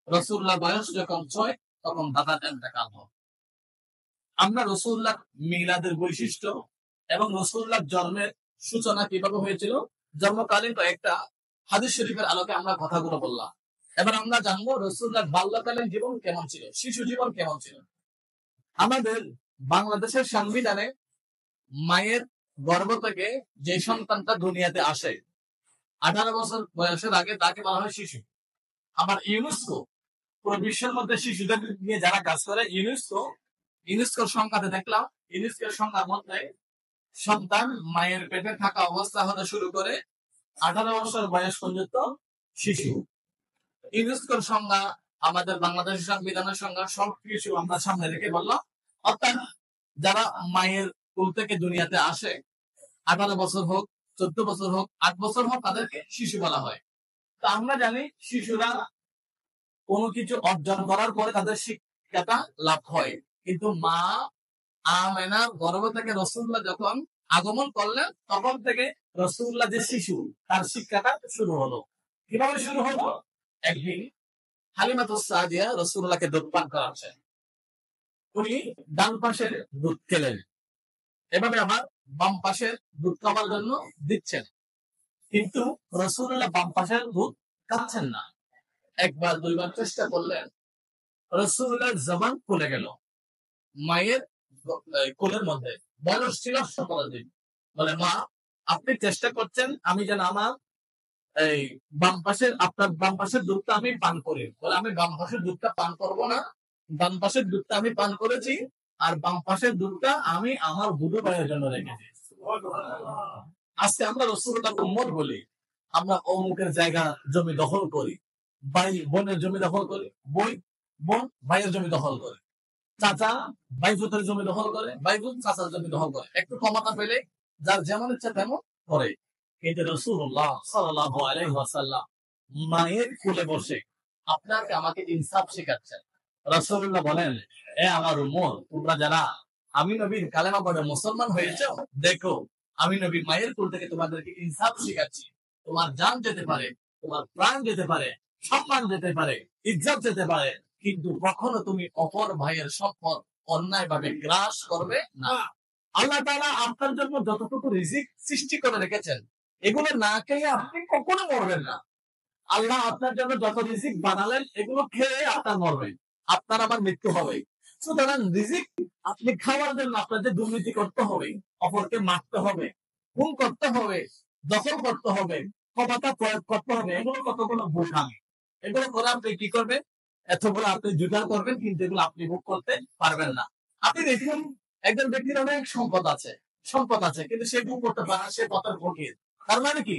রাসূলুল্লাহ বয়স যখন 6 তখন দাদার ইন্তেকাল হয়। আমরা রাসূলুল্লাহ মিলাদের বৈশিষ্ট্য এবং রাসূলুল্লাহ জন্মের সূচনা কিভাবে হয়েছিল, জন্মকালীন কয়েকটা হাদিস শরীফের আলোকে আমরা কথাগুলো বললাম। এবার আমরা জানবো রাসূলুল্লাহ বাল্যকালীন জীবন কেমন ছিল, শিশু জীবন কেমন ছিল। আমাদের বাংলাদেশের সংবিধানে মায়ের গর্ভ থেকে যে সন্তানটা দুনিয়াতে আসে 18 বছর বয়সের আগে তাকে বলা হয় শিশু। আবার ইউনেস্কো পুরো বিশ্বের মধ্যে শিশুদের নিয়ে যারা কাজ করে, ইউনেস্কোর সংখ্যাতে দেখলাম, ইউনেস্কোর সংখ্যার মধ্যে সন্তান মায়ের পেটে থাকা অবস্থা হতে শুরু করে 18 বছর বয়স পর্যন্ত শিশু। ইউনেস্কোর সংজ্ঞা আমাদের বাংলাদেশের সংবিধানের সংজ্ঞা সবকিছু আমরা সামনে রেখে বললাম। অর্থাৎ যারা মায়ের কোল থেকে দুনিয়াতে আসে 18 বছর হোক, 14 বছর হোক, 8 বছর হোক, তাদেরকে শিশু বলা হয়। তো আমরা জানি শিশুরা কোনো কিছু অর্জন করার পরে তাদের শিক্ষাটা লাভ হয়। কিন্তু মা আমেনার গর্ভ থেকে রাসূলুল্লাহ যখন আগমন করলেন তখন থেকে রাসূলুল্লাহ যে শিশু তার শিক্ষাটা শুরু হলো। কিভাবে শুরু হলো? একদিন হালিমাতুস সাদিয়া রাসূলুল্লাহকে দুধ পান করাচ্ছেন। উনি ডান পাশের দুধ খেলেন, এভাবে আমার বাম পাশের দুধ খাবার জন্য দিচ্ছেন, কিন্তু রাসূলুল্লাহ বাম পাশের দুধ খাচ্ছেন না। একবার দুইবার চেষ্টা করলেন, রাসূলুল্লাহর জবান খুলে গেল মায়ের কোলের মধ্যে। বয়স ছিল 17 দিন। বলে, মা আপনি চেষ্টা করছেন আমি যেন আমার এই আপনার বাম পাশের দুধটা আমি পান করি। বলে, আমি বাম পাশের দুধটা পান করব না, বাম পাশের দুধটা আমি পান করেছি, আর বাম পাশের দুধটা আমি আমার বুধু ভাইয়ের জন্য রেখেছি। আজকে আমরা রাসূলুল্লাহর উম্মত বলি, আমরা অমুকের জায়গা জমি দখল করি, ভাই বোনের জমি দখল করি, বোন ভাইয়ের জমি দখল করে, চাচা ভাইফুতের জমি দখল করে, ভাইফুত চাচার জমি দখল করে, একটু ক্ষমতা পেলে যার যেমন ইচ্ছা তেমন করে। কিন্তু রাসূলুল্লাহ সাল্লাল্লাহু আলাইহি ওয়াসাল্লাম মায়ের কোলে বসে আপনাকে আমাকে ইনসাফ শেখাচ্ছেন। রাসূলুল্লাহ বলেন, এ আমার উম্মত, তোমরা যারা আমি নবীর কালেমা পড়ে মুসলমান হয়েছে, দেখো আমি নবী মায়ের কোল থেকে তোমাদেরকে ইনসাফ শেখাচ্ছি। তোমার জান যেতে পারে, তোমার প্রাণ যেতে পারে, সম্মান যেতে পারে, ইজ্জত যেতে পারে, কিন্তু কখনো তুমি অপর ভাইয়ের সম্পদ অন্যায় ভাবে গ্রাস করবে না। আল্লাহ তাআলা আপনার জন্য যতটুকু রিজিক সৃষ্টি করে রেখেছেন, এগুলো না খেয়ে আপনি কখনো মরবেন না। আল্লাহ আপনার জন্য যত রিজিক বানালেন, এগুলো খেয়ে আপনার মরবেন, আপনার আবার মৃত্যু হবে। সুতরাং রিজিক আপনি খাওয়ার জন্য আপনাদের দুর্নীতি করতে হবে, অপরকে মারতে হবে, খুন করতে হবে, দখল করতে হবে, ক্ষমতা প্রয়োগ করতে হবে, এগুলো কতগুলো বোঝাবে। এগুলো করে আপনি কি করবেন? এতগুলো আপনি জোগাড় করবেন, কিন্তু এগুলো আপনি ভোগ করতে পারবেন না। আপনি দেখুন, একজন ব্যক্তির অনেক সম্পদ আছে, সম্পদ আছে, কিন্তু সে ভোগ করতে পারে না, সে পথের ফকির। তার মানে কি,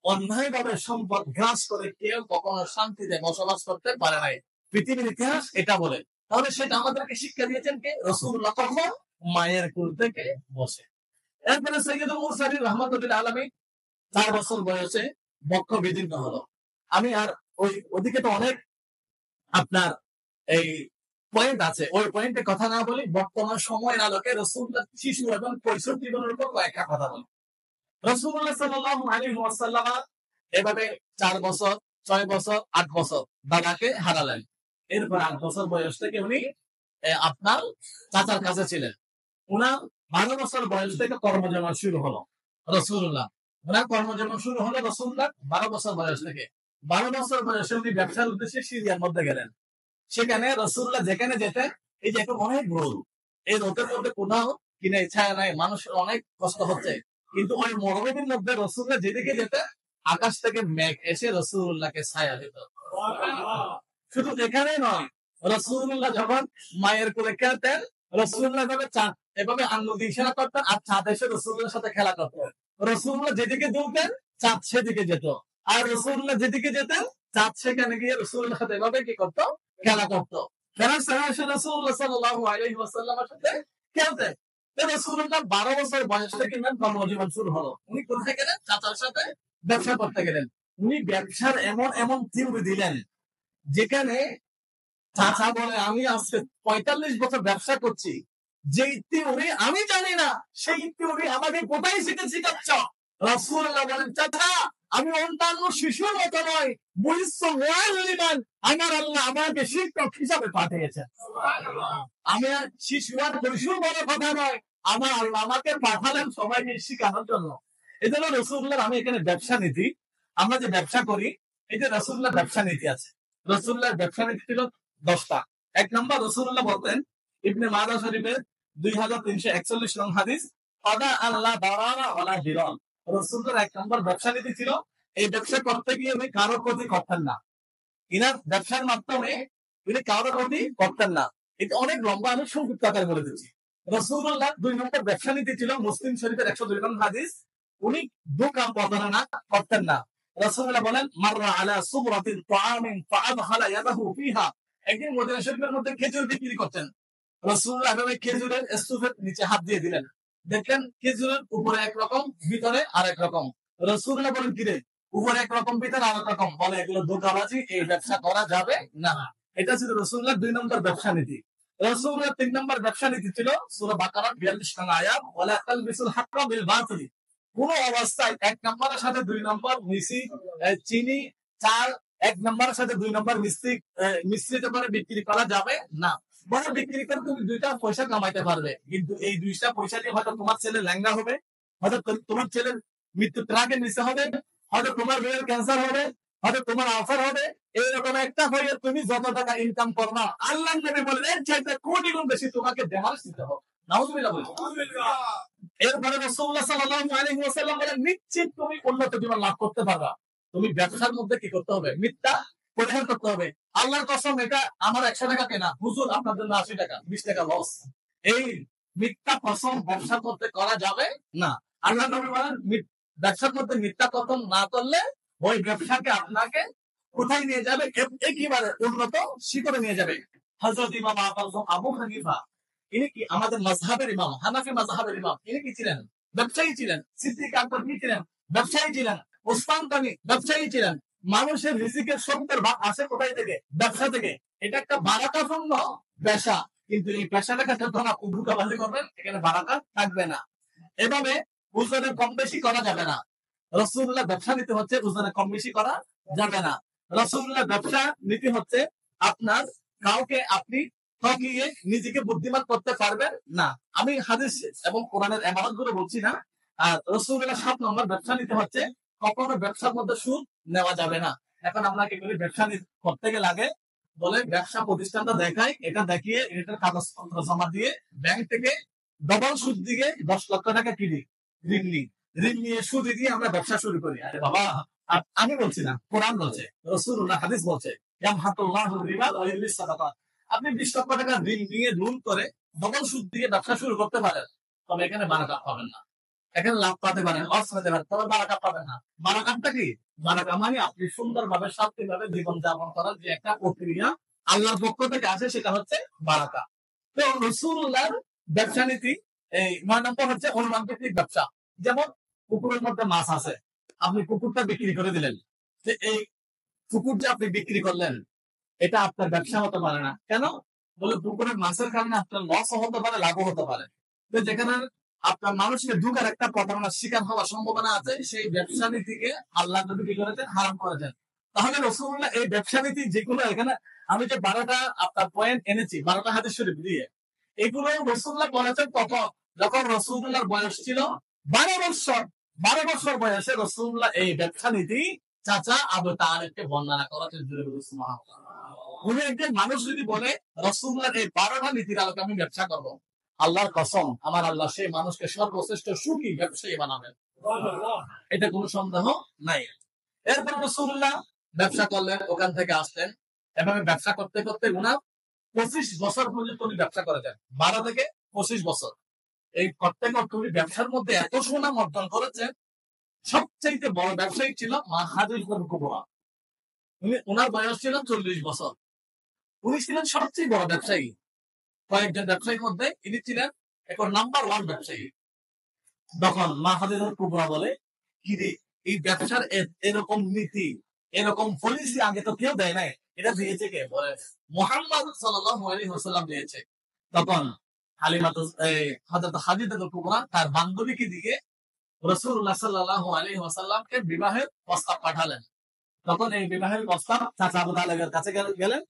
অন্যায় ভাবে সম্পদ গ্রাস করে কেউ কখনো শান্তিতে বসবাস করতে পারে নাই। পৃথিবীর ইতিহাস এটা বলে। তাহলে সেটা আমাদেরকে শিক্ষা দিয়েছেন কে? রাসূলুল্লাহ। কখন? মায়ের কোল থেকে বসে। এরপরে সৈয়দুল মুরসালিন রাহমাতুল্লিল আলামিন 4 বছর বয়সে বক্ষ বিদীর্ণ হলো। আমি আর ওদিকে তো অনেক আপনার এই পয়েন্ট আছে, ওই পয়েন্টে কথা না বলি, বর্তমান সময়ের আলোকে রাসূলুল্লাহ শিশু এবং কৈশোর জীবনের উপর কয়েকটা কথা বলি। রাসূলুল্লাহ সাল্লাল্লাহু আলাইহি ওয়াসাল্লাম এভাবে 4 বছর, 6 বছর, 8 বছর দাদাকে হারালেন। এরপর 8 বছর বয়স থেকে উনি আপনার চাচার কাছে ছিলেন। উনার 12 বছর বয়স থেকে কর্মজীবন শুরু হলো রাসূলুল্লাহ। উনার কর্মজীবন শুরু হলো রাসূলুল্লাহ 12 বছর বয়স থেকে। 12 বছর বয়সে উনি ব্যবসার উদ্দেশ্যে সিরিয়ার মধ্যে গেলেন। সেখানে রাসূলুল্লাহ যেখানে যেতেন, এই যে এখন অনেক রোদ, এই রোদের মধ্যে কোথাও কিনে ছায়া নাই, মানুষের অনেক কষ্ট হচ্ছে, কিন্তু ওই মরুভূমির মধ্যে রাসূলুল্লাহ যেদিকে যেতেন, আকাশ থেকে মেঘ এসে রাসূলুল্লাহকে ছায়া দিত। শুধু এখানেই নয়, রাসূলুল্লাহ যখন মায়ের কোলে খেলতেন, রাসূলুল্লাহ এভাবে আঙ্গুল দিয়ে ইশারা করতেন, আর চাঁদ এসে রাসূলুল্লাহর সাথে খেলা করতেন। রাসূলুল্লাহ যেদিকে দুলতেন, চাঁদ সেদিকে যেত, আর রাসূলুল্লাহ যেদিকে যেতেন, চাঁদ সেখানে গিয়ে রাসূলুল্লাহর সাথে এভাবে কি করতো? খেলা করতো। ফেরেশতারা এসে রাসূলুল্লাহ সাল্লাল্লাহু আলাইহি ওয়াসাল্লামের সাথে খেলতেন। রাসূলুল্লাহ 12 বছর বয়স থেকে কর্মজীবন শুরু হলো। উনি কোথায় গেলেন? চাচার সাথে ব্যবসা করতে গেলেন। উনি ব্যবসার এমন এমন থিওরি দিলেন, যেখানে চাচা বলে, আমি আজকে 45 বছর ব্যবসা করছি, যে থিওরি আমি জানি না, সেই থিওরি আমাকে কোথায় শিখাচ্ছ? রাসূলুল্লাহ বলেন, চাচা, আমি অন্যান্য শিশুর মতো নয়, আমার আল্লাহ আমাকে শিক্ষক হিসাবে পাঠিয়েছেন। আমি আর শিশু আর কৈশোর বড় কথা নয়, আমার আল্লাহ আমাকে পাঠালেন সবাইকে শিখানোর জন্য। এই জন্য রাসূলুল্লাহ, আমি এখানে ব্যবসা নীতি, আমরা যে ব্যবসা করি, এই যে রাসূলুল্লাহ ব্যবসা নীতি আছে। রাসূলুল্লাহর ব্যবসা নীতি ছিল 10টা। 1 নম্বর, রাসূলুল্লাহ বলতেন, ইবনে মাজাহ শরীফের 2341 নং হাদিস, আদা আল্লাহ দারারা ওয়ালা দিরান। রাসূলুল্লাহর 1 নম্বর ব্যবসা নীতি ছিল, এই ব্যবসা করতে গিয়ে উনি কারো ক্ষতি করতেন না। ইনার ব্যবসার মাধ্যমে উনি কারো ক্ষতি করতেন না। এটা অনেক লম্বা, আমি সংক্ষিপ্ত আকারে বলে দিচ্ছি। রাসূলুল্লাহ 2 নম্বর ব্যবসা নীতি ছিল, মুসলিম শরীফের 102 নং হাদিস, উনি দোকান প্রতারণা করতেন না। রাসূলুল্লাহ বলেন, মাররা আলা সুবরাতিন তাআমিন ফাআদখালা ইয়াদাহু ফিহা। একদিন মদিনা শরীফের মধ্যে খেজুর বিক্রি করতেন। রাসূলুল্লাহ এভাবে খেজুরের স্তূপের নিচে হাত দিয়ে দিলেন, দেখলেন খেজুরের উপরে একরকম, ভিতরে আরেক রকম। রাসূলুল্লাহ বলেন, কিরে, উপরে একরকম, ভিতরে আরেক রকম, বলে এগুলো ধোঁকাবাজি, এই ব্যবসা করা যাবে না। এটা ছিল রাসূলুল্লাহ 2 নম্বর ব্যবসা নীতি। রাসূলুল্লাহ 3 নম্বর ব্যবসা নীতি ছিল সূরা বাকারা 42 নং আয়াত, ওয়ালা তালবিসুল হাক্কা বিল বাতিল। কোন অবস্থায় 1 নম্বরের সাথে 2 নম্বর মিশি, চিনি, চাল 1 নম্বরের সাথে 2 নম্বর মিশ্রিত করে বিক্রি করা যাবে না। বড় বিক্রি করে তুমি 2টা পয়সা কামাইতে পারবে, কিন্তু এই 2টা পয়সা দিয়ে হয়তো তোমার ছেলে ল্যাংড়া হবে, হয়তো তোমার ছেলের মৃত্যু ট্রাকের নিচে হবে, হয়তো তোমার মেয়ের ক্যান্সার হবে, হয়তো তোমার আলসার হবে। এইরকম একটা হয়ে তুমি যত টাকা ইনকাম করবা, আল্লাহ নবী বলেন, এর চাইতে কোটি গুণ বেশি তোমাকে দেমাল দিতে হবে। নাউজুবিল্লাহ বলেন। এরপরে রাসূলুল্লাহ সাল্লাল্লাহু আলাইহি ওয়াসাল্লাম বলেন, নিশ্চিত তুমি উন্নত জীবন লাভ করতে পারবা। তুমি ব্যবসার মধ্যে কি করতে হবে? মিথ্যা পরিহার করতে হবে। আল্লাহর কসম, এটা আমার 100 টাকা কেনা, হুজুর আপনার জন্য 80 টাকা, 20 টাকা লস। এই মিথ্যা কসম ব্যবসা করতে করা যাবে না। আল্লাহ নবী বলেন, ব্যবসার মধ্যে মিথ্যা কথন না করলে ওই ব্যবসাকে আপনাকে কোথায় নিয়ে যাবে? একেবারে উন্নত শিখরে নিয়ে যাবে। হযরত ইমাম আবু হানিফা, ইনি কি আমাদের মাযহাবের ইমাম, হানাফি মাযহাবের ইমাম, ইনি কি ছিলেন? ব্যবসায়ী ছিলেন। সিদ্দিক আকবর কি ছিলেন? ব্যবসায়ী ছিলেন। ওসমান গনি ব্যবসায়ী ছিলেন। মানুষের রিজিকের 70 ভাগ আসে কোথায় থেকে? ব্যবসা থেকে। এটা একটা বারাকাপূর্ণ পেশা, কিন্তু এই পেশাটাকে যখন আপনি ধোঁকাবাজি করবেন, এখানে বারাকা থাকবে না। এভাবে ওজনে কম বেশি করা যাবে না। রাসূলুল্লাহ ব্যবসা নীতি হচ্ছে ওজনে কম বেশি করা যাবে না। রাসূলুল্লাহ ব্যবসা নীতি হচ্ছে আপনার কাউকে আপনি ঠকিয়ে নিজেকে বুদ্ধিমান করতে পারবেন না। আমি হাদিস এবং কোরআনের এমানত গুলো বলছি না। আর রাসূলুল্লাহ 7 নম্বর ব্যবসা নীতি হচ্ছে, কখনো ব্যবসার মধ্যে সুদ নেওয়া যাবে না। এখন আমরা কি করি? ব্যবসা করতে গেলে আগে বলে ব্যবসা প্রতিষ্ঠানটা দেখাই, এটা দেখিয়ে এটার কাগজপত্র জমা দিয়ে ব্যাংক থেকে ডবল সুদ দিয়ে 10 লক্ষ টাকা কিনি, ঋণ নিই, ঋণ নিয়ে সুদ দিয়ে আমরা ব্যবসা শুরু করি। আরে বাবা, আমি বলছি না, কোরআন বলছে, রাসূলুল্লাহ হাদিস বলছে, ইয়ামহাকুল্লাহু রিবা ওয়া ইউরবিস সাদাকাত। আপনি 20 লক্ষ টাকা ঋণ নিয়ে লোন করে ডবল সুদ দিয়ে ব্যবসা শুরু করতে পারেন, তবে এখানে বারাকা পাবেন না। এখানে লাভ পাতে পারেন, লস পেতে পারেন, তবে বারাকা পাবেন না। বারাকাতটা কি? বারাকা মানে আপনি সুন্দরভাবে শান্তিভাবে জীবন যাপন করার যে একটা প্রক্রিয়া আল্লাহর পক্ষ থেকে আসে, সেটা হচ্ছে বারাকা। তো রাসূলুল্লাহর ব্যবসা নীতি এই ৯ নম্বর হচ্ছে অনুমান ভিত্তিক ব্যবসা। যেমন পুকুরের মধ্যে মাছ আছে, আপনি পুকুরটা বিক্রি করে দিলেন, যে এই পুকুর যে আপনি বিক্রি করলেন, এটা আপনার ব্যবসা হতে পারে না। কেন? বলে পুকুরের মাছের কারণে আপনার লসও হতে পারে, লাভও হতে পারে। তো যেখানে আপনার মানুষকে ঢুকার একটা প্রতারণার শিকার হওয়ার সম্ভাবনা আছে, সেই ব্যবসা নীতিকে আল্লাহ নবী কি করেছেন? হারাম করেছেন। তাহলে রাসূলুল্লাহ এই ব্যবসা নীতি যেগুলো এখানে আমি যে 12টা আপনার পয়েন্ট এনেছি, 12টা হাদিস শরীফ দিয়ে, এগুলো রাসূলুল্লাহ বলেছেন তখন যখন রাসূলুল্লাহর বয়স ছিল 12 বছর। 12 বছর বয়সে রাসূলুল্লাহ এই ব্যবসা নীতি চাচা আবু তালেবকে বর্ণনা করেছেন। উনি একজন মানুষ যদি বলে রাসূলুল্লাহর এই 12টা নীতির আলোকে আমি ব্যবসা করব, আল্লাহর কসম আমার আল্লাহ সেই মানুষকে সর্বশ্রেষ্ঠ সুখী ব্যবসায়ী বানাবেন, এটা কোনো সন্দেহ নাই। এরপর রাসূলুল্লাহ ব্যবসা করলেন, ওখান থেকে আসলেন, এভাবে ব্যবসা করতে করতে উনার 25 বছর পর্যন্ত উনি ব্যবসা করেছেন। 12 থেকে 25 বছর এই করতে করতে উনি ব্যবসার মধ্যে এত সুনাম অর্জন করেছেন। সবচেয়ে বড় ব্যবসায়ী ছিল মা খাদিজাতুল কুবরা। উনার বয়স ছিল 40 বছর। উনি ছিলেন সবচেয়ে বড় ব্যবসায়ী। কয়েকজন ব্যবসায়ীর মধ্যে ইনি ছিলেন এখন নাম্বার 1 ব্যবসায়ী। তখন মা খাদিজাতুল কুবরা বলে, কি রে, এই ব্যবসার এরকম নীতি, এরকম পলিসি আগে তো কেউ দেয় নাই, এটা দিয়েছে কে? বলে মুহাম্মদ সাল্লাল্লাহু আলাইহি ওয়াসাল্লাম দিয়েছে। তখন হযরত খাদিজাতুল কুবরা তার বান্ধবীকে দিয়ে রাসূলুল্লাহ সাল্লাল্লাহু আলাইহি ওয়াসাল্লামকে বিবাহের প্রস্তাব পাঠালেন। তখন এই বিবাহের প্রস্তাব চাচা আবু তালেবের কাছে গেলেন,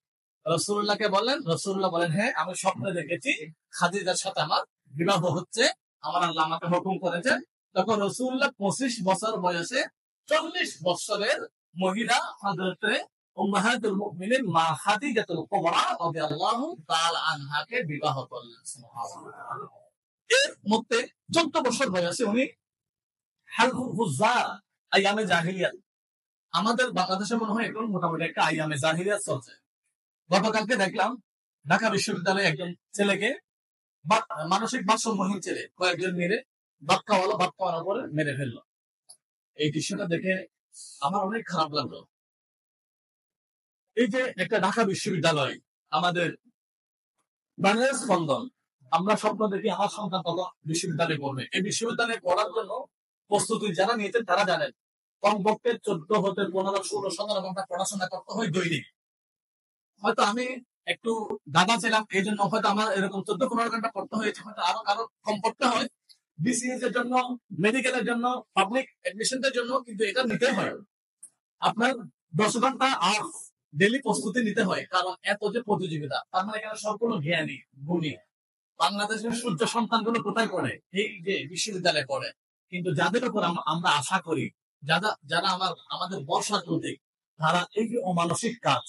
রাসূলুল্লাহকে বললেন। রাসূলুল্লাহ বলেন, হ্যাঁ আমি স্বপ্নে দেখেছি খাদিজার সাথে আমার বিবাহ হচ্ছে, আমার আল্লাহ আমাকে হুকুম করেছেন। তখন রাসূলুল্লাহ 25 বছর বয়সে 40 বছরের মহিলা হযরতে উম্মাহাতুল মুমিনিন মা খাদিজাতুল কুবরা রাদিয়াল্লাহু তাআলা আনহাকে বিবাহ করলেন। সুবহানাল্লাহ। এর মধ্যে 14 বছর বয়সে উনি হালফুল ফুজ্জার আইয়ামে জাহিলিয়াত, আমাদের বাংলাদেশে মনে হয় এখন মোটামুটি একটা আইয়ামে জাহিলিয়াত চলছে। গতকালকে দেখলাম ঢাকা বিশ্ববিদ্যালয়ে একজন ছেলেকে মানসিক ভারসাম্যহীন ছেলে কয়েকজন মেরে ভাত খাওয়ানোর পরে মেরে ফেললো। এই দৃশ্যটা দেখে আমার অনেক খারাপ লাগলো। এই যে একটা ঢাকা বিশ্ববিদ্যালয় আমাদের বাংলাদেশ স্পন্দন, আমরা স্বপ্ন দেখি আমার সন্তান কত বিশ্ববিদ্যালয়ে পড়বে। এই বিশ্ববিদ্যালয়ে পড়ার জন্য প্রস্তুতি যারা নিয়েছেন তারা জানেন কমপক্ষে 14 হতে 15, 16, 17 ঘন্টা পড়াশোনা করতে হয় দৈনিক। হয়তো আমি একটু দাদা ছিলাম, এই জন্য হয়তো আমার এরকম 14-15 ঘন্টা পড়তে হয়েছে, হয়তো আরো কারো কম পড়তে হয়। বিসিএস এর জন্য, মেডিকেলের জন্য, পাবলিক এডমিশনের জন্য কিন্তু এটা নিতে হয়। আপনার 10 ঘন্টা ডেলি প্রস্তুতি নিতে হয়, কারণ এত যে প্রতিযোগিতা। তার মানে এখানে সম্পূর্ণ জ্ঞানী গুণী বাংলাদেশের সূর্য সন্তানগুলো কোথায় পড়ে? এই যে বিশ্ববিদ্যালয়ে পড়ে। কিন্তু যাদের উপর আমরা আশা করি, যারা আমাদের বর্ষার প্রতীক, তারা এই যে অমানসিক কাজ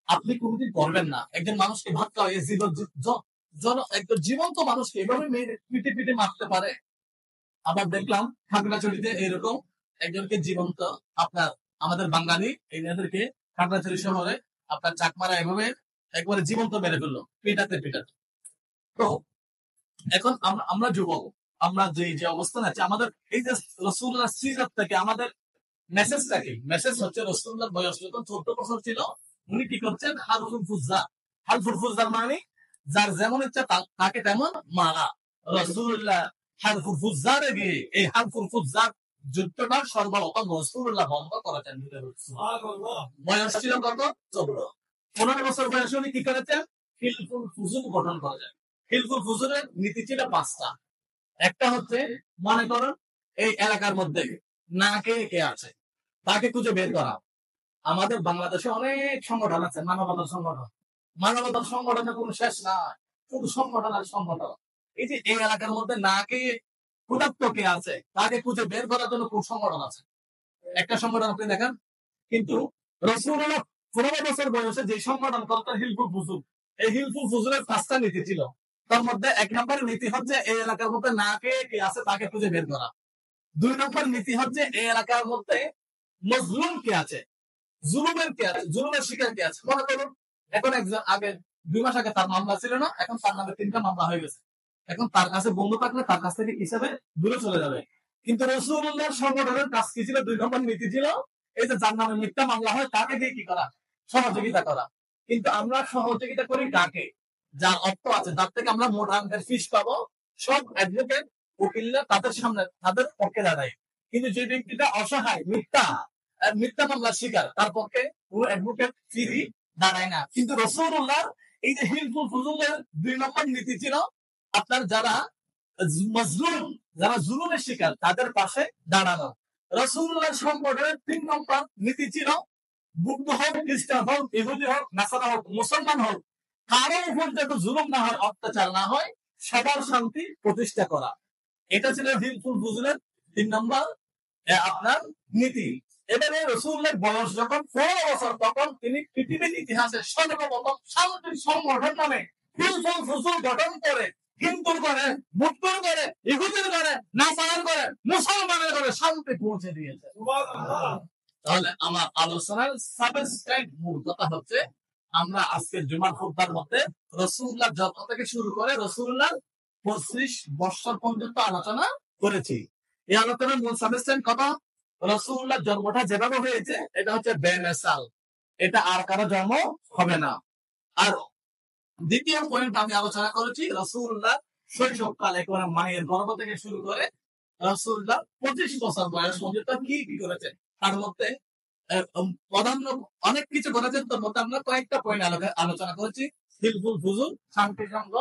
আপনি কোনদিন করবেন না। একজন মানুষকে ভাত খাওয়াই একজন জীবন্ত মানুষকে এভাবে পিটে পিটে মারতে পারে। আবার দেখলাম খাগড়াছড়িতে এরকম একজনকে জীবন্ত আপনার আমাদের বাঙালি এদেরকে খাগড়াছড়ি শহরে আপনার চাকমারা এভাবে একবারে জীবন্ত মেরে ফেললো পিটাতে পিটাতে। তো এখন আমরা যুবক, আমরা যে অবস্থান আছে আমাদের, এই যে রাসূলুল্লাহ সিরাত থেকে আমাদের মেসেজটা কি? মেসেজ হচ্ছে রাসূলুল্লাহর বয়স যখন 14 বছর ছিল, উনি কি করছেন? হালফুল ফুজ্জার। হালফুল ফুজ্জার মানে যার যেমন ইচ্ছা তাকে তেমন মারা। রাসূলুল্লাহ হালফুল ফুজ্জারে গিয়ে এই হালফুল ফুজ্জার যুদ্ধটা সর্বপ্রথম রাসূলুল্লাহ বন্ধ করেছেন। বয়স ছিল কত? 14। 15 বছর বয়সে উনি কি করেছেন? হিলফুল ফুজুর গঠন করেছেন। হিলফুল ফুজুরের নীতি ছিল 5টা। একটা হচ্ছে, মনে করুন এই এলাকার মধ্যে না কে আছে তাকে খুঁজে বের করা। আমাদের বাংলাদেশে অনেক সংগঠন আছে, মানবতার সংগঠন। মানবতার সংগঠনের কোনো শেষ নাই, শুধু সংগঠন আর সংগঠন। এই যে এই এলাকার মধ্যে না কে ক্ষুধার্ত কে আছে তাকে খুঁজে বের করার জন্য কোন সংগঠন আছে? একটা সংগঠন আপনি দেখেন। কিন্তু রাসূলুল্লাহ 15 বছর বয়সে যে সংগঠন করতেন হিলফুল ফুজুর, এই হিলফুল ফুজুরের 5টা নীতি ছিল। তার মধ্যে 1 নম্বর নীতি হচ্ছে এই এলাকার মধ্যে না কে আছে তাকে খুঁজে বের করা। 2 নম্বর নীতি হচ্ছে এই এলাকার মধ্যে মজলুম কে আছে, জুলুমের কে আছে, জুলুমের শিকার কে আছে। মনে করুন এখন একজন আগে 2 মাস আগে তার মামলা ছিল না, এখন তার নামে 3টা মামলা হয়ে গেছে। এখন তার কাছে বন্ধু থাকলে তার কাছ থেকে হিসাবে দূরে চলে যাবে। কিন্তু রাসূলুল্লাহর সংগঠনের কাজ কি ছিল? 2 নম্বর নীতি ছিল এই যে যার নামে মিথ্যা মামলা হয় তাকে দিয়ে কি করা? সহযোগিতা করা। কিন্তু আমরা সহযোগিতা করি কাকে? যার অর্থ আছে, তার থেকে আমরা মোটা অঙ্কের ফিস পাবো। সব অ্যাডভোকেট উকিলরা তাদের সামনে তাদের পক্ষে দাঁড়ায়। কিন্তু যে ব্যক্তিটা অসহায়, মিথ্যা মামলার শিকার, তার পক্ষে পুরো অ্যাডভোকেট ফি দাঁড়ায় না। কিন্তু রাসূলুল্লাহর এই যে হিলফুল ফুজুলের 2 নম্বর নীতি ছিল আপনার যারা মাজলুম, যারা জুলুমের শিকার তাদের পাশে দাঁড়ানো। রাসূলুল্লাহর সংগঠনের 3 নম্বর নীতি ছিল বুদ্ধ হোক, খ্রিস্টান হোক, ইহুদি হোক, নাসারা হোক, মুসলমান হোক, কারো উপর যাতে জুলুম না হয়, অত্যাচার না হয়, সবার শান্তি প্রতিষ্ঠা করা। এটা ছিল হিলফুল ফুজুলের 3 নম্বর আপনার নীতি। এবারে রাসূলুল্লাহর বয়স যখন 15 বছর, তখন তিনি পৃথিবীর ইতিহাসে সর্বপ্রথম শান্তি সংগঠন নামে হিলফুল ফুজুল গঠন করে হিন্দুর করে, বুদ্ধর করে, ইহুদির করে, নাসারার করে, মুসলমানের করে শান্তি পৌঁছে দিয়েছে। তাহলে আমার আলোচনার সাবস্ক্রাইব মূল কথা হচ্ছে আমরা আজকের জুমার খুতবার মধ্যে রাসূলুল্লাহ জন্ম থেকে শুরু করে রাসূলুল্লাহ 25 বছর পর্যন্ত আলোচনা করেছি। এই আলোচনার মূল সাবস্ক্রাইব কথা, রাসূলুল্লাহ জন্মটা যেভাবে হয়েছে এটা হচ্ছে বেমেসাল, এটা আর কারো জন্ম হবে না। আর দ্বিতীয় পয়েন্ট আমি আলোচনা করেছি রাসূলুল্লাহ শৈশবকাল, একেবারে মায়ের গর্ভ থেকে শুরু করে রাসূলুল্লাহ 25 বছর বয়স পর্যন্ত কি কি করেছে, তার মধ্যে প্রাধান্য অনেক কিছু করেছেন। তার মধ্যে আমরা কয়েকটা পয়েন্ট আলোচনা করেছি। হিলফুল ফুজুল, শান্তি সংঘ,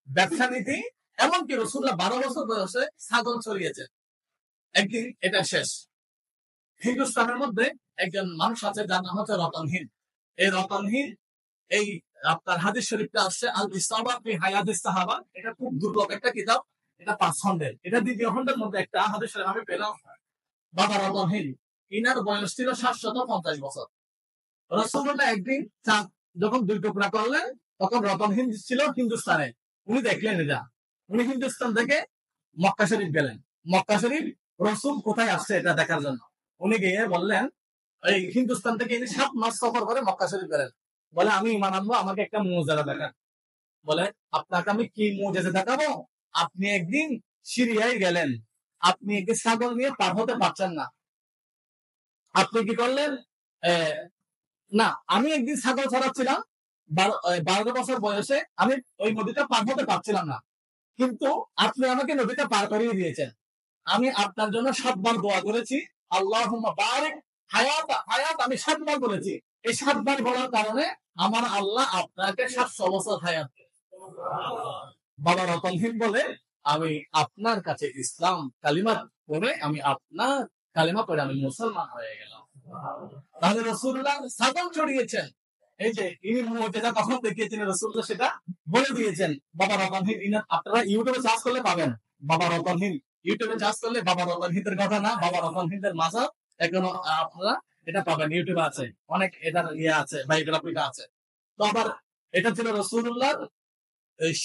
ব্যবসা নীতি, এমনকি রাসূলুল্লাহ 12 বছর বয়সে ছাগল চড়িয়েছে। একদিন এটা শেষ। হিন্দুস্তানের মধ্যে একজন মানুষ আছে যার নাম হচ্ছে রতনহীন। এই রতনহীন, এই আপনার হাদিস শরীফটা আসছে আল ইসলামা ফি হায়াতিস সাহাবা, এটা খুব দুর্লভ একটা কিতাব, এটা 5 খণ্ডের, এটা দ্বিতীয় খণ্ডের মধ্যে একটা হাদিস শরীফ আমি পেলাম। বাবা রতনহীন, ইনার বয়স ছিল 750 বছর। রাসূলুল্লাহ একদিন চাঁদ যখন 2 টুকরা করলেন, তখন রতনহীন ছিল হিন্দুস্তানে। উনি দেখলেন এটা, উনি হিন্দুস্তান থেকে মক্কা শরীফ গেলেন। মক্কা শরীফ রাসূল কোথায় আসছে এটা দেখার জন্য উনি গিয়ে বললেন, এই হিন্দুস্তান থেকে ইনি 7 মাস সফর করে মক্কা শরীফ গেলেন। বলে আমি ঈমান আনবো, আমাকে একটা মুজিজা দেখান। বলে আপনাকে আমি কি মুজিজা দেখাবো? আপনি একদিন সিরিয়ায় গেলেন, আপনি একদিন ছাগল নিয়ে পার হতে পারছেন না, আপনি কি করলেন? না, আমি একদিন ছাগল ছাড়াচ্ছিলাম 12 বছর বয়সে, আমি ওই নদীটা পার হতে পারছিলাম না, কিন্তু আপনি আমাকে নদীটা পার করিয়ে দিয়েছেন। আমি আপনার জন্য 7 বার দোয়া করেছি, আল্লাহুম্মা বারিক হায়াত, আমি 7 বার বলেছি। এই 7 বার বলার কারণে আমার আল্লাহ আপনাকে 700 বছর হায়াত। বাবা রতনহীন বলে, আমি আপনার কাছে ইসলাম কালিমা পড়ে আমি আপনার কালিমা পড়ে আমি মুসলমান হয়ে গেলাম। তাহলে রাসূলুল্লাহ ছাগল চড়িয়েছেন, এই যে ইনি মুজিজা কখন দেখিয়েছেন রাসূলুল্লাহ সেটা বলে দিয়েছেন। বাবা রতনহীন, আপনারা ইউটিউবে সার্চ করলে পাবেন। বাবা রতনহীন ইউটিউবে সার্চ করলে বাবা রতনহীনের ঘটনা, বাবা রতনহীনের মাজার, এখনো আপনারা এটা পাবেন, ইউটিউবে আছে, অনেক এটার আছে, বায়োগ্রাফিটা আছে। তো আবার এটা ছিল রাসূলুল্লাহর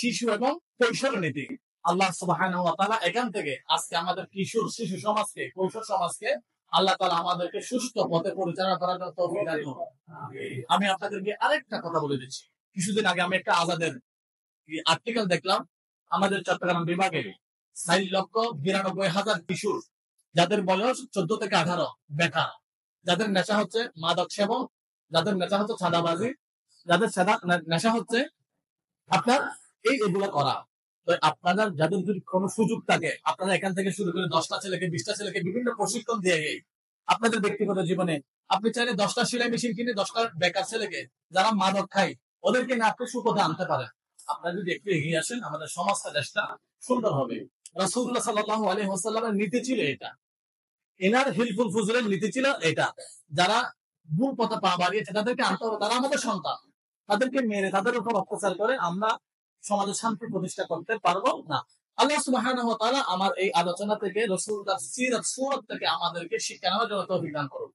শিশু এবং কৈশোর নীতি। আল্লাহ সুবহানাহু ওয়া তাআলা এখান থেকে আজকে আমাদের কিশোর শিশু সমাজকে, কৈশোর সমাজকে আল্লাহ তাআলা আমাদেরকে সুস্থ পথে পরিচালনা করার তৌফিক দান করুন। আমি আপনাদেরকে আরেকটা কথা বলে দিচ্ছি। কিছুদিন আগে আমি একটা আজাদের আর্টিকেল দেখলাম, আমাদের চট্টগ্রাম বিভাগে 4,92,000 কিশোর যাদের বয়স 14 থেকে 18 বেকার, যাদের নেশা হচ্ছে মাদক সেবন, যাদের নেশা হচ্ছে চাঁদাবাজি, যাদের নেশা হচ্ছে আপনার এগুলো করা। তো আপনারা যাদের যদি কোনো সুযোগ থাকে, আপনারা এখান থেকে শুরু করে 10টা ছেলেকে 20টা ছেলেকে বিভিন্ন প্রশিক্ষণ দিয়ে আপনাদের ব্যক্তিগত জীবনে আপনি চাইলে 10টা সেলাই মেশিন কিনে 10টা বেকার ছেলেকে যারা মাদক খায় ওদেরকে না আপনি সুপথে আনতে পারেন। আপনারা যদি একটু এগিয়ে আসেন, আমাদের সমাজটা, দেশটা সুন্দর হবে। রাসূলুল্লাহ সাল্লাল্লাহু আলাইহি ওয়াসাল্লামের নীতি ছিল এটা, এনার হিলফুল ফুজুলের নীতি ছিল এটা। যারা ভুল পথে পা বাড়িয়েছে তাদেরকে আনতে হবে, তারা আমাদের সন্তান। তাদেরকে মেরে তাদের উপর অত্যাচার করে আমরা সমাজে শান্তি প্রতিষ্ঠা করতে পারবো না। আল্লাহ সুবহানাহু ওয়া তাআলা আমার এই আলোচনা থেকে রাসূলুল্লাহর সিরাত সুরাত থেকে আমাদেরকে শিক্ষা নেওয়ার জন্য তৌফিক দান করুন।